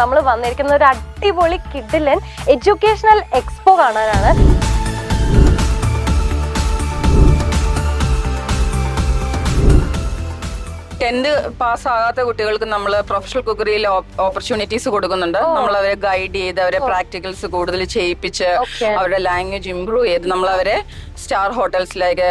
നമ്മൾ വന്നിരിക്കുന്ന ഒരു അടിപൊളി കിഡിലൻ എഡ്യൂക്കേഷണൽ എക്സ്പോ കാണാനാണ്. ടെൻത്ത് പാസ് ആകാത്ത കുട്ടികൾക്ക് നമ്മൾ പ്രൊഫഷണൽ കുക്കറിയിൽ ഓപ്പർച്യൂണിറ്റീസ് കൊടുക്കുന്നുണ്ട്. നമ്മൾ അവരെ ഗൈഡ് ചെയ്ത് അവരെ പ്രാക്ടിക്കൽസ് കൂടുതൽ ചെയ്യിപ്പിച്ച് അവരുടെ ലാംഗ്വേജ് ഇംപ്രൂവ് ചെയ്ത് നമ്മൾ അവരെ സ്റ്റാർ ഹോട്ടൽസിലേക്ക്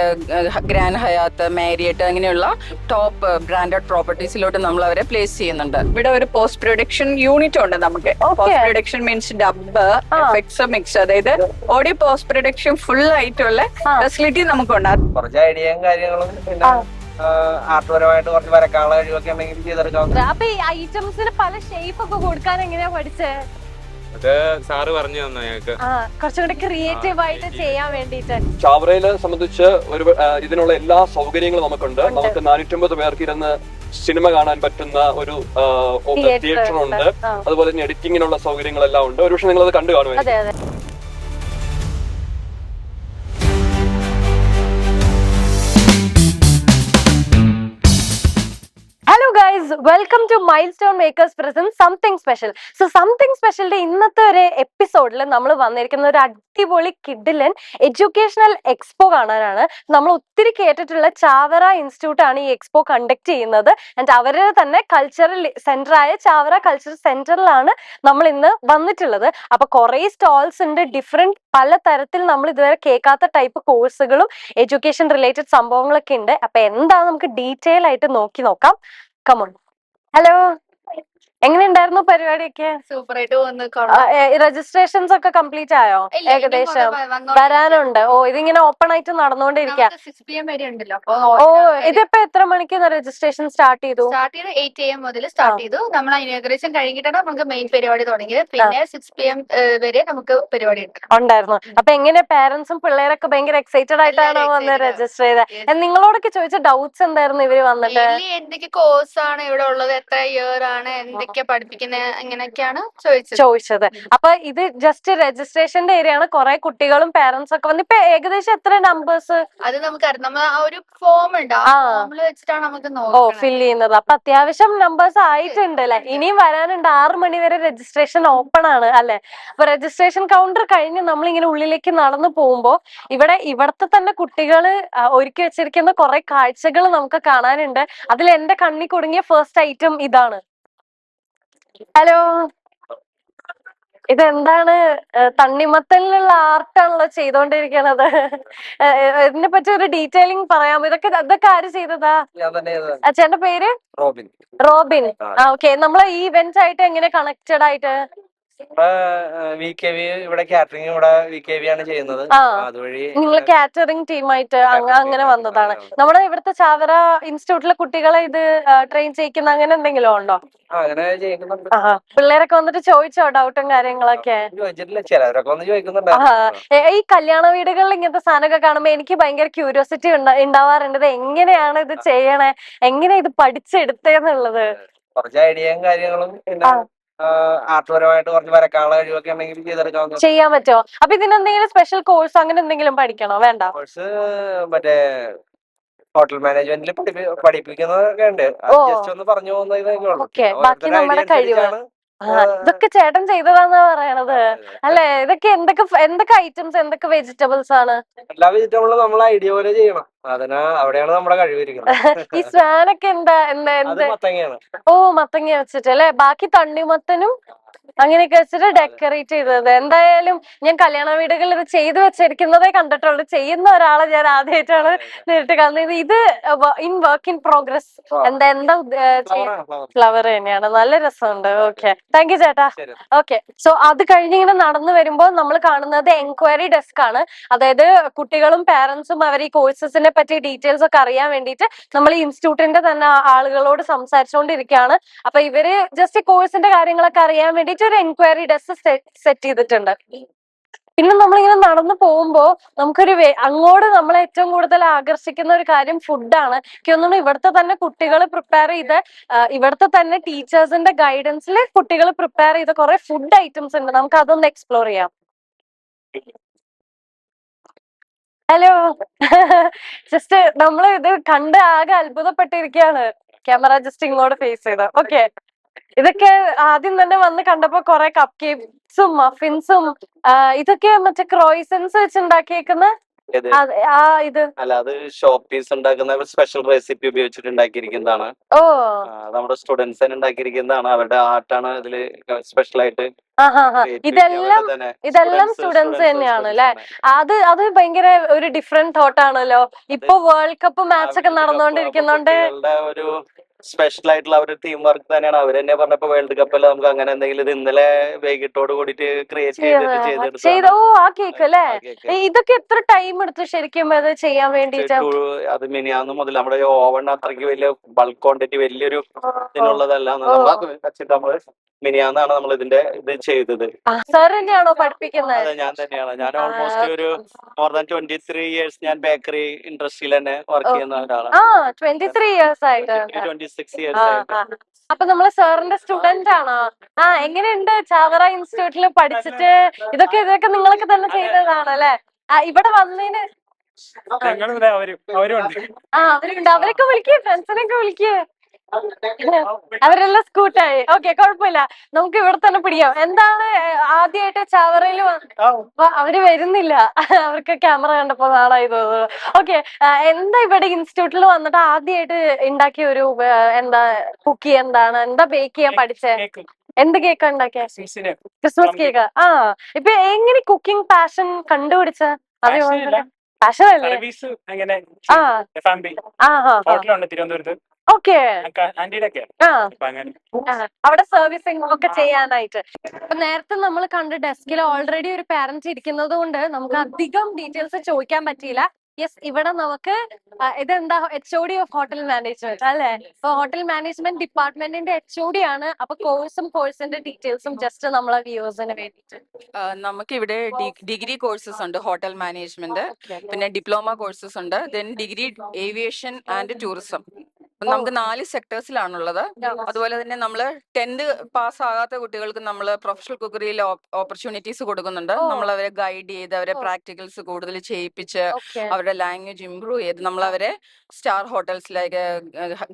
ഗ്രാൻഡ് ഹയാത്ത്, മാരിയറ്റ് അങ്ങനെയുള്ള ടോപ്പ് ബ്രാൻഡഡ് പ്രോപ്പർട്ടീസിലോട്ട് നമ്മൾ അവരെ പ്ലേസ് ചെയ്യുന്നുണ്ട്. ഇവിടെ ഒരു പോസ്റ്റ് പ്രൊഡക്ഷൻ യൂണിറ്റ് ഉണ്ട് നമുക്ക്. Post production means dub, effects, mix, അതായത് ഓഡിയോ പോസ്റ്റ് പ്രൊഡക്ഷൻ ഫുൾ ആയിട്ടുള്ള ഫെസിലിറ്റി നമുക്കുണ്ട്. കുറച്ച് ഐഡിയയും കാര്യങ്ങളും പിന്നെ ആർട്ട്പരമായിട്ട് കുറച്ച് വരക്കാനുള്ള കഴിവൊക്കെ ഉണ്ടെങ്കിൽ ചെയ്തെടുക്കാവുന്ന. അപ്പൊ ഈ ഐറ്റംസിന് പല ഷേപ്പ് ഒക്കെ കൊടുക്കാൻ എങ്ങനെയാ പഠിച്ചേ? അത് സാറ് പറഞ്ഞു തന്നു ഞങ്ങൾക്ക്. കുറച്ചും കൂടി ക്രിയേറ്റീവ് ആയിട്ട് ചെയ്യാൻ വേണ്ടിട്ട്. ചാവറയിലെ സംബന്ധിച്ച് ഒരു ഇതിനുള്ള എല്ലാ സൗകര്യങ്ങളും നമുക്കുണ്ട്. നമുക്ക് 450 പേർക്ക് ഇരുന്ന് സിനിമ കാണാൻ പറ്റുന്ന ഒരു തിയേറ്റർ ഉണ്ട്. അതുപോലെ തന്നെ എഡിറ്റിങ്ങിനുള്ള സൗകര്യങ്ങളെല്ലാം ഉണ്ട്. ഒരു പക്ഷെ നിങ്ങൾ അത് കണ്ടു കാണുമായിരിക്കും. Welcome to milestone makers present something special. So something സ്പെഷ്യലിന്റെ ഇന്നത്തെ ഒരു എപ്പിസോഡിൽ നമ്മൾ വന്നിരിക്കുന്ന ഒരു അടിപൊളി കിഡിലൻ എഡ്യൂക്കേഷണൽ എക്സ്പോ കാണാനാണ്. നമ്മൾ ഒത്തിരി കേട്ടിട്ടുള്ള ചാവറ ഇൻസ്റ്റിറ്റ്യൂട്ട് ആണ് ഈ എക്സ്പോ കണ്ടക്ട് ചെയ്യുന്നത്. ആൻഡ് അവരുടെ തന്നെ കൾച്ചറൽ സെന്റർ ആയ ചാവറ കൾച്ചറൽ സെന്ററിലാണ് നമ്മൾ ഇന്ന് വന്നിട്ടുള്ളത്. അപ്പൊ കുറെ സ്റ്റാൾസ് ഉണ്ട്, ഡിഫറെന്റ് പല തരത്തിൽ നമ്മൾ ഇതുവരെ കേൾക്കാത്ത ടൈപ്പ് കോഴ്സുകളും എഡ്യൂക്കേഷൻ റിലേറ്റഡ് സംഭവങ്ങളൊക്കെ ഉണ്ട്. അപ്പൊ എന്താ നമുക്ക് ഡീറ്റെയിൽ ആയിട്ട് നോക്കാം. കമോൺ. ഹലോ, എങ്ങനെയുണ്ടായിരുന്നു പരിപാടിയൊക്കെ? സൂപ്പർ ആയിട്ട് വന്ന് രജിസ്ട്രേഷൻസ് ഒക്കെ കംപ്ലീറ്റ് ആയോ? ഏകദേശം വരാനുണ്ട്. ഇതിങ്ങനെ ഓപ്പൺ ആയിട്ട് നടന്നുകൊണ്ടിരിക്കുക. ഓ, ഇതിപ്പോ എത്ര മണിക്ക് രജിസ്ട്രേഷൻ സ്റ്റാർട്ട് ചെയ്തു? 8 AM മുതൽ സ്റ്റാർട്ട് ചെയ്തു. നമ്മൾ ഇനോഗ്രേഷൻ കഴിഞ്ഞിട്ടാണ് നമുക്ക് മെയിൻ പരിപാടി തുടങ്ങിയത്. പിന്നെ 6 PM വരെ നമുക്ക് പരിപാടി ഉണ്ടായിരുന്നു. അപ്പൊ എങ്ങനെ പേരന്റ്സും പിള്ളേരൊക്കെ ഭയങ്കര എക്സൈറ്റഡ് ആയിട്ടാണോ വന്ന് രജിസ്റ്റർ ചെയ്തത്? നിങ്ങളോടൊക്കെ ചോദിച്ച ഡൗട്ട്സ് എന്തായിരുന്നു ഇവര് വന്നിട്ട്? എന്തൊക്കെ കോഴ്സ് ആണ് ഇവിടെ ഉള്ളത്, എത്ര ഇയർ ആണ്, പഠിപ്പിക്കുന്നത്, അങ്ങനെയൊക്കെയാണ് ചോദിച്ചത്. അപ്പൊ ഇത് ജസ്റ്റ് രജിസ്ട്രേഷന്റെ ഏരിയ ആണ്. കുറെ കുട്ടികളും പേരന്റ്സ് ഒക്കെ വന്ന്. ഇപ്പൊ ഏകദേശം എത്ര നമ്പേഴ്സ്? അത് നമുക്കറിയാം. നമ്മൾ ആ ഒരു ഫോം ഉണ്ട്, ആ ഫോമിൽ വെച്ചിട്ടാണ് നമുക്ക് ഫിൽ ചെയ്യുന്നത്. അപ്പൊ അത്യാവശ്യം നമ്പേഴ്സ് ആയിട്ടുണ്ട് അല്ലെ? ഇനിയും വരാനുണ്ട്. 6 മണി വരെ രജിസ്ട്രേഷൻ ഓപ്പൺ ആണ് അല്ലെ? അപ്പൊ രജിസ്ട്രേഷൻ കൗണ്ടർ കഴിഞ്ഞ് നമ്മളിങ്ങനെ ഉള്ളിലേക്ക് നടന്നു പോകുമ്പോ ഇവിടത്തെ തന്നെ കുട്ടികള് ഒരുക്കി വെച്ചിരിക്കുന്ന കുറെ കാഴ്ചകൾ നമുക്ക് കാണാനുണ്ട്. അതിൽ എന്റെ കണ്ണി കുടുങ്ങിയ ഫസ്റ്റ് ഐറ്റം ഇതാണ്. ഹലോ, ഇതെന്താണ്? തണ്ണിമത്തലിനുള്ള ആർട്ടാണല്ലോ ചെയ്തോണ്ടിരിക്കണത്. ഇതിനെ പറ്റി ഒരു ഡീറ്റെയിലിംഗ് പറയാമോ? ഇതൊക്കെ ആര് ചെയ്തതാ? ചേട്ടന്റെ പേര്? റോബിൻ. ഓക്കെ. നമ്മളെ ഈ ഇവന്റ്സ് ആയിട്ട് എങ്ങനെ കണക്റ്റഡ് ആയിട്ട്? ഇവിടെ കാറ്ററിംഗ് ഇവിടെ VKV ആണ് ചെയ്യുന്നത്. അതുവഴി നിങ്ങൾ കാറ്ററിംഗ് ടീമായിട്ട് അങ്ങനെ വന്നതാണ്. നമ്മുടെ ഇവിടുത്തെ ചാവറ ഇൻസ്റ്റിറ്റ്യൂട്ടിലെ കുട്ടികളെ ഇത് ട്രെയിൻ ചെയ്യിക്കുന്ന അങ്ങനെ എന്തെങ്കിലും ഉണ്ടോ? അങ്ങനെ ചെയ്യുന്നുണ്ട്. പിള്ളേരൊക്കെ വന്നിട്ട് ചോദിച്ചോ ഡൗട്ടും കാര്യങ്ങളൊക്കെ? ചോദിച്ചിട്ടില്ല, ചിലവരൊക്കെ വന്ന് ചോദിക്കുന്നുണ്ട്. ഈ കല്യാണ വീടുകളിൽ ഇങ്ങനത്തെ സാധനമൊക്കെ കാണുമ്പോ എനിക്ക് ഭയങ്കര ക്യൂരിയോസിറ്റി ഉണ്ടാവാറുണ്ട്. ഇത് എങ്ങനെയാണ് ഇത് ചെയ്യണേ, എങ്ങനെ ഇത് പഠിച്ചെടുത്തേന്നുള്ളത്? കുറച്ച് ഐഡിയയും കാര്യങ്ങളും പിന്നെ ആർട്ട്പരമായിട്ട് കുറച്ച് വരക്കാനുള്ള കഴിവൊക്കെ ഉണ്ടെങ്കിൽ ചെയ്തെടുക്കാവുന്ന. ചെയ്യാൻ പറ്റുമോ? അപ്പൊ ഇതിനെന്തെങ്കിലും സ്പെഷ്യൽ കോഴ്സ് അങ്ങനെ എന്തെങ്കിലും പഠിക്കണോ? വേണ്ട. കോഴ്സ് മറ്റേ ഹോട്ടൽ മാനേജ്മെന്റിൽ പഠിപ്പിക്കുന്നതൊക്കെ ഉണ്ട്. ജസ്റ്റ് ഒന്ന് പറഞ്ഞു പോകുന്നത്. ഓക്കെ, ബാക്കി നമ്മുടെ കഴിവാണ്. ഇതൊക്കെ ചേട്ടൻ ചെയ്തതാന്നാ പറയണത് അല്ലെ? ഇതൊക്കെ എന്തൊക്കെ ഐറ്റംസ്, എന്തൊക്കെ വെജിറ്റബിൾസ് ആണ്? എല്ലാ വെജിറ്റബിളും നമ്മൾ ഐഡിയ പോലെ ചെയ്യണം. അവിടെയാണ് നമ്മുടെ കഴിവിരിക്കുന്നത്. ഈ സ്വാനൊക്കെ എന്താ? മത്തങ്ങയാണ്. ഓ, മത്തങ്ങ വെച്ചിട്ട് അല്ലെ? ബാക്കി തണ്ണിമത്തനും അങ്ങനെയൊക്കെ വെച്ചിട്ട് ഡെക്കറേറ്റ് ചെയ്തത്. എന്തായാലും ഞാൻ കല്യാണ വീടുകളിൽ ഇത് ചെയ്തു വെച്ചിരിക്കുന്നതേ കണ്ടിട്ടുള്ളൂ. ചെയ്യുന്ന ഒരാളെ ഞാൻ ആദ്യമായിട്ടാണ് നേരിട്ട് കാണുന്നത്. ഇത് ഇൻ വർക്ക് ഇൻ പ്രോഗ്രസ്. എന്താ ഫ്ലവർ തന്നെയാണ്. നല്ല രസമുണ്ട്. ഓക്കെ, താങ്ക് യു ചേട്ടാ. ഓക്കെ, സോ അത് കഴിഞ്ഞിങ്ങനെ നടന്നു വരുമ്പോൾ നമ്മൾ കാണുന്നത് എൻക്വയറി ഡെസ്ക് ആണ്. അതായത് കുട്ടികളും പാരന്റ്സും അവർ ഈ കോഴ്സസിനെ പറ്റി ഡീറ്റെയിൽസ് ഒക്കെ അറിയാൻ വേണ്ടിയിട്ട് നമ്മൾ ഈ ഇൻസ്റ്റിറ്റ്യൂട്ടിന്റെ തന്നെ ആളുകളോട് സംസാരിച്ചുകൊണ്ടിരിക്കുകയാണ്. അപ്പൊ ഇവര് ജസ്റ്റ് കോഴ്സിന്റെ കാര്യങ്ങളൊക്കെ അറിയാൻ വേണ്ടിയിട്ട് ഒരു എൻക്വയറി ഡെസ്ക് സെറ്റ് ചെയ്തിട്ടുണ്ട്. പിന്നെ നമ്മളിങ്ങനെ നടന്നു പോകുമ്പോ നമുക്കൊരു അങ്ങോട്ട് നമ്മളെ ഏറ്റവും കൂടുതൽ ആകർഷിക്കുന്ന ഒരു കാര്യം ഫുഡാണ്. എനിക്ക് തോന്നുന്നു ഇവിടുത്തെ തന്നെ കുട്ടികൾ പ്രിപ്പയർ ചെയ്ത, ഇവിടുത്തെ തന്നെ ടീച്ചേഴ്സിന്റെ ഗൈഡൻസിൽ കുട്ടികൾ പ്രിപ്പയർ ചെയ്ത കുറെ ഫുഡ് ഐറ്റംസ് ഉണ്ട്. നമുക്ക് അതൊന്ന് എക്സ്പ്ലോർ ചെയ്യാം. ഹലോ, ജസ്റ്റ് നമ്മൾ ഇത് കണ്ട് ആകെ അത്ഭുതപ്പെട്ടിരിക്കുകയാണ്. ക്യാമറ ജസ്റ്റ് ഇങ്ങോട്ട് ഫേസ് ചെയ്ത. ഓക്കെ, ഇതൊക്കെ ആദ്യം തന്നെ വന്ന് കണ്ടപ്പോ കൊറേ കപ്പ് കേക്ക്സും മഫിൻസും ഇതൊക്കെ മറ്റേ ക്രോയിസൻസ് വെച്ച് ഉണ്ടാക്കിയേക്കുന്ന ഇത് അല്ല, അത് ഷോപ്പീസ് ഉണ്ടാക്കുന്ന സ്പെഷ്യൽ റെസിപ്പി ഉപയോഗിച്ചിട്ട് ഉണ്ടാക്കിയിരിക്കുന്നതാണ്. ഓ നമ്മുടെ സ്റ്റുഡൻസ് തന്നെ ഉണ്ടാക്കിയിരിക്കുന്നതാണ്. അവരുടെ ആർട്ടാണ് ഇതില് സ്പെഷ്യൽ ആയിട്ട്. ഇതെല്ലാം സ്റ്റുഡൻസ് തന്നെയാണ് അല്ലെ? അത് ഭയങ്കര ഒരു ഡിഫറെന്റ് തോട്ട് ആണല്ലോ. ഇപ്പൊ വേൾഡ് കപ്പ് മാച്ച് ഒക്കെ നടന്നുകൊണ്ടിരിക്കുന്നോണ്ട് ഒരു സ്പെഷ്യൽ ആയിട്ടുള്ള അവരുടെ ടീം വർക്ക് തന്നെയാണ്. അവർ തന്നെ പറഞ്ഞപ്പോ വേൾഡ് കപ്പല്ല നമുക്ക് അങ്ങനെ എന്തെങ്കിലും ഇത് ഇന്നലെ വൈകിട്ടോട് കൂടിയിട്ട് ക്രിയേറ്റ് ചെയ്ത് ആ കേക്ക് അല്ലേ? ഇതൊക്കെ എത്ര ടൈം എടുത്തു ശരിക്കും അത് ചെയ്യാൻ വേണ്ടിട്ട്? അത് മിനിയാന്ന് മുതൽ നമ്മുടെ ഓവൺ അത്രയ്ക്ക് വലിയ ബൾക്ക് ക്വാണ്ടിറ്റി വലിയൊരു ഇതിനുള്ളതല്ല. നമ്മള് മിനിയാന്നാണ് നമ്മൾ ഇതിന്റെ ഇത് ചെയ്തത്. സാർ തന്നെയാണോ പഠിപ്പിക്കുന്നത്? അതെ, ഞാൻ തന്നെയാണ്. ഞാൻ ഓൾമോസ്റ്റ് ഒരു മോർ ദാൻ 23 years ഞാൻ ബേക്കറി ഇൻഡസ്ട്രിയിൽ തന്നെ വർക്ക് ചെയ്യുന്ന ഒരാളാണ്. 23 years ആയിട്ട്. 26 years ആയിട്ട്. അപ്പൊ നമ്മള് സാറിന്റെ സ്റ്റുഡന്റ് ആണോ? എങ്ങനെയുണ്ട് ചാവറ ഇൻസ്റ്റിറ്റ്യൂട്ടിൽ പഠിച്ചിട്ട്? ഇതൊക്കെ നിങ്ങളൊക്കെ തന്നെ ചെയ്തതാണ് അല്ലെ? ഇവിടെ വന്നതിന് അവരുണ്ട്. അവരൊക്കെ വിളിക്കേ, ഫ്രണ്ട്സിനൊക്കെ വിളിക്കേ. അവരെല്ലാം സ്കൂട്ടായി. ഓക്കെ, കുഴപ്പമില്ല. നമുക്ക് ഇവിടെ തന്നെ പിടിക്കാം. എന്താണ് ആദ്യമായിട്ട് ചാവറയിൽ അവര് വരുന്നില്ല. അവർക്ക് ക്യാമറ കണ്ടപ്പോ നാളായി തോന്നുന്നു. ഓക്കെ, എന്താ ഇവിടെ ഇൻസ്റ്റിറ്റ്യൂട്ടിൽ വന്നിട്ട് ആദ്യമായിട്ട് ഉണ്ടാക്കിയ ഒരു എന്താ കുക്കി എന്താണ്? എന്താ ബേക്ക് ചെയ്യാൻ പഠിച്ചേ? എന്ത് കേക്കാ ഉണ്ടാക്കിയ? Christmas cake. ഇപ്പൊ എങ്ങനെ കുക്കിംഗ് പാഷൻ കണ്ടുപിടിച്ച? പാഷൻ അല്ലേ? ഓക്കെ, അവിടെ സർവീസിംഗ് ഒക്കെ ചെയ്യാനായിട്ട്. അപ്പൊ നേരത്തെ നമ്മൾ കണ്ട ഡെസ്കിൽ ഓൾറെഡി ഒരു പാരന്റ് ഇരിക്കുന്നത് കൊണ്ട് നമുക്ക് അധികം ഡീറ്റെയിൽസ് ചോദിക്കാൻ പറ്റിയില്ല. യെസ്, ഇവിടെ നമുക്ക് ഇതെന്താ HOD ഓഫ് ഹോട്ടൽ മാനേജ്മെന്റ് അല്ലെ? ഇപ്പൊ ഹോട്ടൽ മാനേജ്മെന്റ് ഡിപ്പാർട്ട്മെന്റിന്റെ HOD ആണ്. അപ്പൊ കോഴ്സിന്റെ ഡീറ്റെയിൽസും ജസ്റ്റ് നമ്മളെ വ്യൂവേഴ്സിന് വേണ്ടിട്ട്. നമുക്ക് ഇവിടെ ഡിഗ്രി കോഴ്സസ് ഉണ്ട്, ഹോട്ടൽ മാനേജ്മെന്റ്, പിന്നെ ഡിപ്ലോമ കോഴ്സസ് ഉണ്ട്, then degree aviation and tourism. നമുക്ക് 4 സെക്ടേഴ്സിലാണുള്ളത്. അതുപോലെ തന്നെ നമ്മൾ 10th പാസ് ആകാത്ത കുട്ടികൾക്ക് നമ്മൾ പ്രൊഫഷണൽ കുക്കറിയിൽ ഓപ്പർച്യൂണിറ്റീസ് കൊടുക്കുന്നുണ്ട്. നമ്മൾ അവരെ ഗൈഡ് ചെയ്ത് അവരെ പ്രാക്ടിക്കൽസ് കൂടുതൽ ചെയ്യിപ്പിച്ച് അവരുടെ ലാംഗ്വേജ് ഇംപ്രൂവ് ചെയ്ത് നമ്മൾ അവരെ സ്റ്റാർ ഹോട്ടൽസിലേക്ക്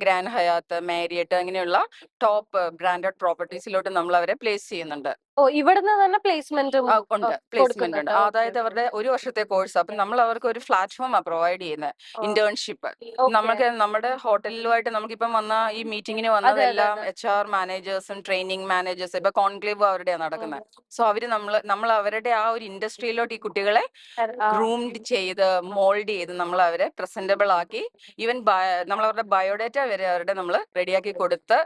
ഗ്രാൻഡ് ഹയാത്ത്, മാരിയറ്റ് അങ്ങനെയുള്ള ടോപ്പ് ബ്രാൻഡഡ് പ്രോപ്പർട്ടീസിലോട്ട് നമ്മൾ അവരെ പ്ലേസ് ചെയ്യുന്നുണ്ട്. ഇവിടുന്ന് തന്നെ പ്ലേസ്മെന്റ് ഉണ്ട്, പ്ലേസ്മെന്റ് ഉണ്ട്. അതായത് അവരുടെ 1 വർഷത്തെ കോഴ്സ്. അപ്പൊ നമ്മൾ അവർക്ക് ഒരു പ്ലാറ്റ്ഫോം പ്രൊവൈഡ് ചെയ്യുന്നത്, ഇന്റേൺഷിപ്പ്. നമുക്ക് നമ്മുടെ ഹോട്ടലിലുമായിട്ട് നമുക്കിപ്പം വന്ന ഈ മീറ്റിങ്ങിന് വന്നതെല്ലാം HR മാനേജേഴ്സും ട്രെയിനിങ് മാനേജേഴ്സും. ഇപ്പൊ കോൺക്ലേവ് അവരുടെയാണ് നടക്കുന്നത്. സോ അവര് നമ്മൾ അവരുടെ ആ ഒരു ഇൻഡസ്ട്രിയിലോട്ട് ഈ കുട്ടികളെ ഗ്രൂംഡ് ചെയ്ത് മോൾഡ് ചെയ്ത് നമ്മൾ അവരെ പ്രസന്റബിൾ ആക്കി, ഈവൻ നമ്മൾ അവരുടെ ബയോഡേറ്റ വരെ അവരുടെ നമ്മൾ റെഡിയാക്കി കൊടുത്ത്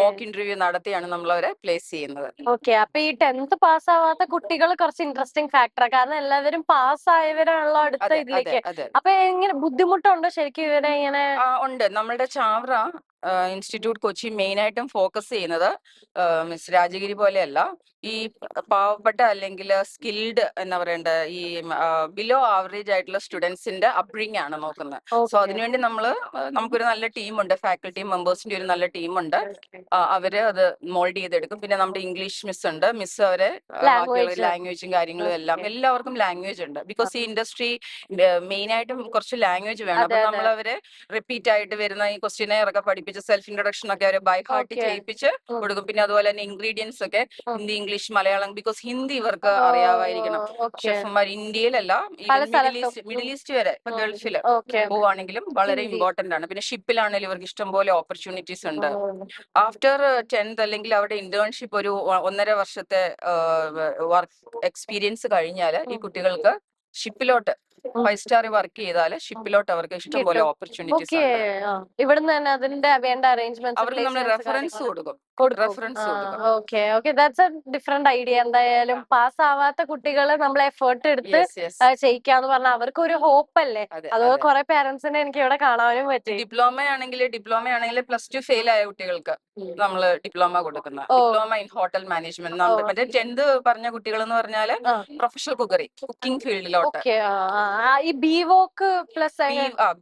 മോക്ക് ഇന്റർവ്യൂ നടത്തിയാണ് നമ്മൾ അവരെ പ്ലേസ് ചെയ്യുന്നത്. ഓക്കെ, അപ്പൊ ഈ 10th പാസ് ആവാത്ത കുട്ടികൾ കുറച്ച് ഇൻട്രസ്റ്റിംഗ് ഫാക്ടറാണ്. കാരണം എല്ലാവരും പാസ് ആയവരാണല്ലോ അടുത്ത ഇതിലേക്ക്. അപ്പൊ എങ്ങനെ ബുദ്ധിമുട്ടുണ്ടോ ശരിക്കും ഇവരെ ഇങ്ങനെ? ഉണ്ട്. നമ്മളുടെ ചാവറ ഇൻസ്റ്റിറ്റ്യൂട്ട് കൊച്ചി മെയിൻ ആയിട്ടും ഫോക്കസ് ചെയ്യുന്നത് മിസ് രാജഗിരി പോലെയല്ല, ഈ പാവപ്പെട്ട അല്ലെങ്കിൽ സ്കിൽഡ് എന്താ പറയണ്ട, ഈ ബിലോ ആവറേജ് ആയിട്ടുള്ള സ്റ്റുഡൻസിന്റെ അപ്ബ്രിങ് ആണ് നോക്കുന്നത്. സോ അതിനുവേണ്ടി നമുക്കൊരു നല്ല ടീമുണ്ട്, ഫാക്കൽറ്റി മെമ്പേഴ്സിന്റെ ഒരു നല്ല ടീമുണ്ട്. അവര് അത് മോൾഡ് ചെയ്തെടുക്കും. പിന്നെ നമ്മുടെ ഇംഗ്ലീഷ് മിസ് ഉണ്ട്. മിസ് അവരെ ലാംഗ്വേജും കാര്യങ്ങളും എല്ലാവർക്കും ലാംഗ്വേജ് ഉണ്ട്. ബിക്കോസ് ഈ ഇൻഡസ്ട്രി മെയിൻ ആയിട്ടും കുറച്ച് ലാംഗ്വേജ് വേണം. അപ്പൊ നമ്മൾ അവരെ റിപ്പീറ്റ് ആയിട്ട് വരുന്ന ഈ ക്വസ്റ്റ്യനെയർ ഒക്കെ പഠിപ്പിച്ച് സെൽഫ് ഇൻട്രൊഡക്ഷൻ ഒക്കെ അവരെ ബൈ ഹാർട്ട് ചെയ്യിപ്പിച്ച് കൊടുക്കും. പിന്നെ അതുപോലെ തന്നെ ഇൻഗ്രീഡിയൻസ് ഒക്കെ ഹിന്ദി, ഇംഗ്ലീഷ്, മലയാളം. ബിക്കോസ് ഹിന്ദി ഇവർക്ക് അറിയാമായിരിക്കണം. ഷെഫുമാർ ഇന്ത്യയിലല്ല, മിഡിൽ ഈസ്റ്റ് വരെ, ഇപ്പൊ ഗൾഫില് പോവാണെങ്കിലും വളരെ ഇമ്പോർട്ടന്റ് ആണ്. പിന്നെ ഷിപ്പിലാണെങ്കിലും ഇവർക്ക് ഇഷ്ടംപോലെ ഓപ്പർച്യൂണിറ്റീസ് ഉണ്ട്. ആഫ്റ്റർ 10th അല്ലെങ്കിൽ അവരുടെ ഇന്റേൺഷിപ്പ് ഒരു 1.5 വർഷത്തെ വർക്ക് എക്സ്പീരിയൻസ് കഴിഞ്ഞാൽ ഈ കുട്ടികൾക്ക് ഷിപ്പിലോട്ട് 5 സ്റ്റാർ വർക്ക് ചെയ്താൽ ഷിപ്പിലോട്ട് അവർക്ക് ഇഷ്ടംപോലെ ഓപ്പർച്യൂണിറ്റീസ് ഉണ്ട്. ഇവിടുന്ന് തന്നെ അതിന്റെ വേണ്ട അറേഞ്ച്മെന്റ് അവർക്ക് നമ്മൾ റെഫറൻസ് കൊടുക്കും. That's A different idea. എന്തായാലും പാസ് ആവാത്ത കുട്ടികളെ നമ്മൾ എഫേർട്ട് എടുത്ത് ചെയ്യിക്കാന്ന് പറഞ്ഞാൽ അവർക്ക് ഒരു ഹോപ്പ് അല്ലേ? അതുപോലെ കുറെ പേരന്റ്സിനെ എനിക്ക് ഇവിടെ കാണാനും പറ്റി. ഡിപ്ലോമ ആണെങ്കിൽ +2 ഫെയിൽ ആയ കുട്ടികൾക്ക് നമ്മൾ ഡിപ്ലോമ കൊടുക്കുന്ന ഡിപ്ലോമ ഇൻ ഹോട്ടൽ മാനേജ്മെന്റ്. മറ്റേ 10th പറഞ്ഞ കുട്ടികൾ എന്ന് പറഞ്ഞാല് പ്രൊഫഷണൽ കുക്കിംഗ് ഫീൽഡിലോട്ട്. ഈ ബിവോക്ക് പ്ലസ്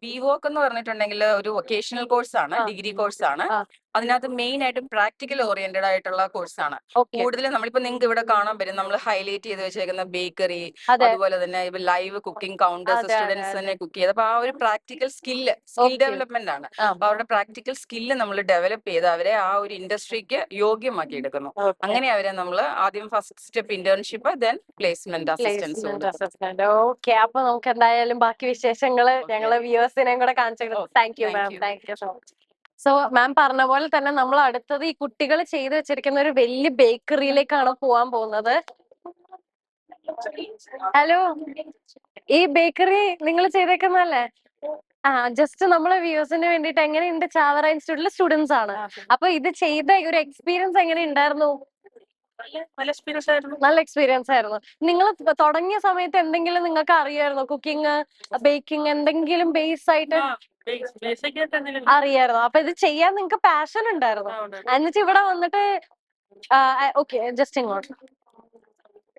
ബിവോക്ക് എന്ന് പറഞ്ഞിട്ടുണ്ടെങ്കിൽ ഒരു വൊക്കേഷണൽ കോഴ്സ് ആണ്, ഡിഗ്രി കോഴ്സ് ആണ്. അതിനകത്ത് മെയിൻ ആയിട്ടും പ്രാക്ടിക്കൽ ഓറിയന്റഡ് ആയിട്ടുള്ള കോഴ്സാണ്. ഓക്കെ. കൂടുതലും നമ്മളിപ്പോ നിങ്ങൾക്ക് ഇവിടെ കാണാൻ പറ്റും, നമ്മൾ ഹൈലൈറ്റ് ചെയ്ത് വെച്ചേക്കുന്ന ബേക്കറി, അതെ അതുപോലെ തന്നെ ലൈവ് കുക്കിംഗ് കൗണ്ടേഴ്സ്, അതെ അതെ സ്റ്റുഡൻസ് അതെ. തന്നെ കുക്ക് ചെയ്ത്, അപ്പൊ ആ ഒരു പ്രാക്ടിക്കൽ സ്കിൽ ഓക്കെ. ഡെവലപ്മെന്റ് ആണ്. ആ അപ്പൊ അവരുടെ പ്രാക്ടിക്കൽ സ്കില്ല് നമ്മൾ ഡെവലപ്പ് ചെയ്ത് അവരെ ആ ഒരു ഇൻഡസ്ട്രിക്ക് യോഗ്യമാക്കി എടുക്കുന്നു. ഓക്കെ. അങ്ങനെ അവരെ നമ്മൾ ആദ്യം first step internship, then placement assistance placement കൊടുക്കും. അസിസ്റ്റന്റ്. ഓക്കെ. അപ്പൊ നമുക്ക് എന്തായാലും ബാക്കി വിശേഷങ്ങള് ഞങ്ങള് വ്യൂവേഴ്സിനെയും കൂടെ കാണിച്ചു. Thank you ma'am. Thank you so much. So മാം പറഞ്ഞ പോലെ തന്നെ നമ്മൾ അടുത്തത് ഈ കുട്ടികൾ ചെയ്തു വെച്ചിരിക്കുന്ന ഒരു വലിയ ബേക്കറിയിലേക്കാണ് പോവാൻ പോകുന്നത്. ഹലോ, ഈ ബേക്കറി നിങ്ങൾ ചെയ്തേക്കുന്നല്ലേ? ജസ്റ്റ് നമ്മളെ വ്യൂസിന് വേണ്ടിട്ട് എങ്ങനെയുണ്ട്? ചാവറ ഇൻസ്റ്റിറ്റ്യൂട്ടിലെ സ്റ്റുഡൻസ് ആണ്. അപ്പൊ ഇത് ചെയ്ത ഒരു എക്സ്പീരിയൻസ് എങ്ങനെ ഉണ്ടായിരുന്നു? നല്ല എക്സ്പീരിയൻസ് ആയിരുന്നു. നിങ്ങൾ തുടങ്ങിയ സമയത്ത് എന്തെങ്കിലും നിങ്ങൾക്ക് അറിയായിരുന്നോ? കുക്കിംഗ്, ബേക്കിംഗ് എന്തെങ്കിലും ബേസ് ആയിട്ട് അറിയായിരുന്നോ? അപ്പൊ ഇത് ചെയ്യാൻ നിങ്ങൾക്ക് പാഷൻ ഉണ്ടായിരുന്നു. എന്നിട്ട് ഇവിടെ വന്നിട്ട് ഓക്കെ, ജസ്റ്റ് ഇങ്ങോട്ട്.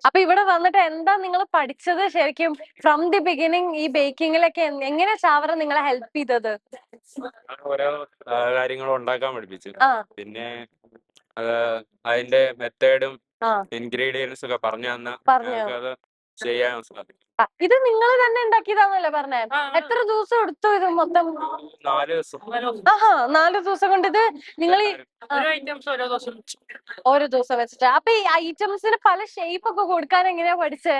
അപ്പൊ ഇവിടെ വന്നിട്ട് എന്താ നിങ്ങൾ പഠിച്ചത് ശരിക്കും? ഫ്രം ദി ബിഗിനിങ് ഈ ബേക്കിങ്ങിലൊക്കെ എങ്ങനെ ചാവറ നിങ്ങളെ ഹെൽപ്പ് ചെയ്തത്? ഓരോ കാര്യങ്ങളും ഉണ്ടാക്കാൻ പഠിപ്പിച്ചു. ആ പിന്നെ അത് അതിന്റെ മെത്തേഡും ആ ഇൻഗ്രീഡിയൻസ് ഒക്കെ പറഞ്ഞു തന്ന പറഞ്ഞു. ഞങ്ങൾക്ക് അത് ചെയ്യാൻ സാധിക്കും. ഇത് നിങ്ങൾ തന്നെ ഉണ്ടാക്കിയതാന്നല്ലേ പറഞ്ഞേ? എത്ര ദിവസം എടുത്തു ഇത് മൊത്തം? 4 ദിവസം. ആഹാ, 4 ദിവസം കൊണ്ട് ഇത് നിങ്ങൾ ഓരോ ദിവസം വെച്ചിട്ട്. അപ്പൊ ഈ ഐറ്റംസിന് പല ഷേപ്പ് ഒക്കെ കൊടുക്കാൻ എങ്ങനെയാ പഠിച്ചേ?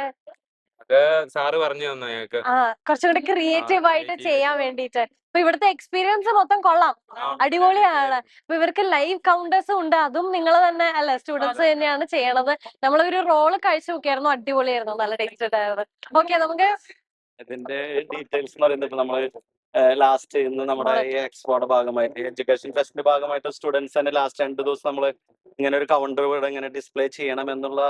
അത് സാറ് പറഞ്ഞു തന്നു ഞങ്ങൾക്ക്. കുറച്ചും കൂടി ക്രിയേറ്റീവ് ആയിട്ട് ചെയ്യാൻ വേണ്ടിട്ട്. അപ്പൊ ഇവിടുത്തെ എക്സ്പീരിയൻസ് മൊത്തം കൊള്ളാം, അടിപൊളിയാണ്. അപ്പൊ ഇവർക്ക് ലൈവ് കൗണ്ടേഴ്സും ഉണ്ട്, അതും നിങ്ങൾ തന്നെ അല്ല സ്റ്റുഡൻസ് തന്നെയാണ് ചെയ്യണത്. നമ്മളൊരു റോള് കഴിച്ചു നോക്കിയായിരുന്നു, അടിപൊളിയായിരുന്നു, നല്ല ടേസ്റ്റ് ഉണ്ടായിരുന്നു. ഓക്കെ, നമുക്ക് ഇതിന്റെ ഡീറ്റെയിൽസ് എന്ന് പറയുന്നത് ഇപ്പൊ നമ്മള് ലാസ്റ്റ് ഇന്ന് നമ്മുടെ ഈ എക്സ്പോയുടെ ഭാഗമായിട്ട് എഡ്യൂക്കേഷൻ ഫെസ്റ്റിന്റെ ഭാഗമായിട്ട് സ്റ്റുഡൻസ് തന്നെ ലാസ്റ്റ് 2 ദിവസം നമ്മള് ഇങ്ങനെ ഒരു കൗണ്ടർ ഇവിടെ ഇങ്ങനെ ഡിസ്പ്ലേ ചെയ്യണം എന്നുള്ള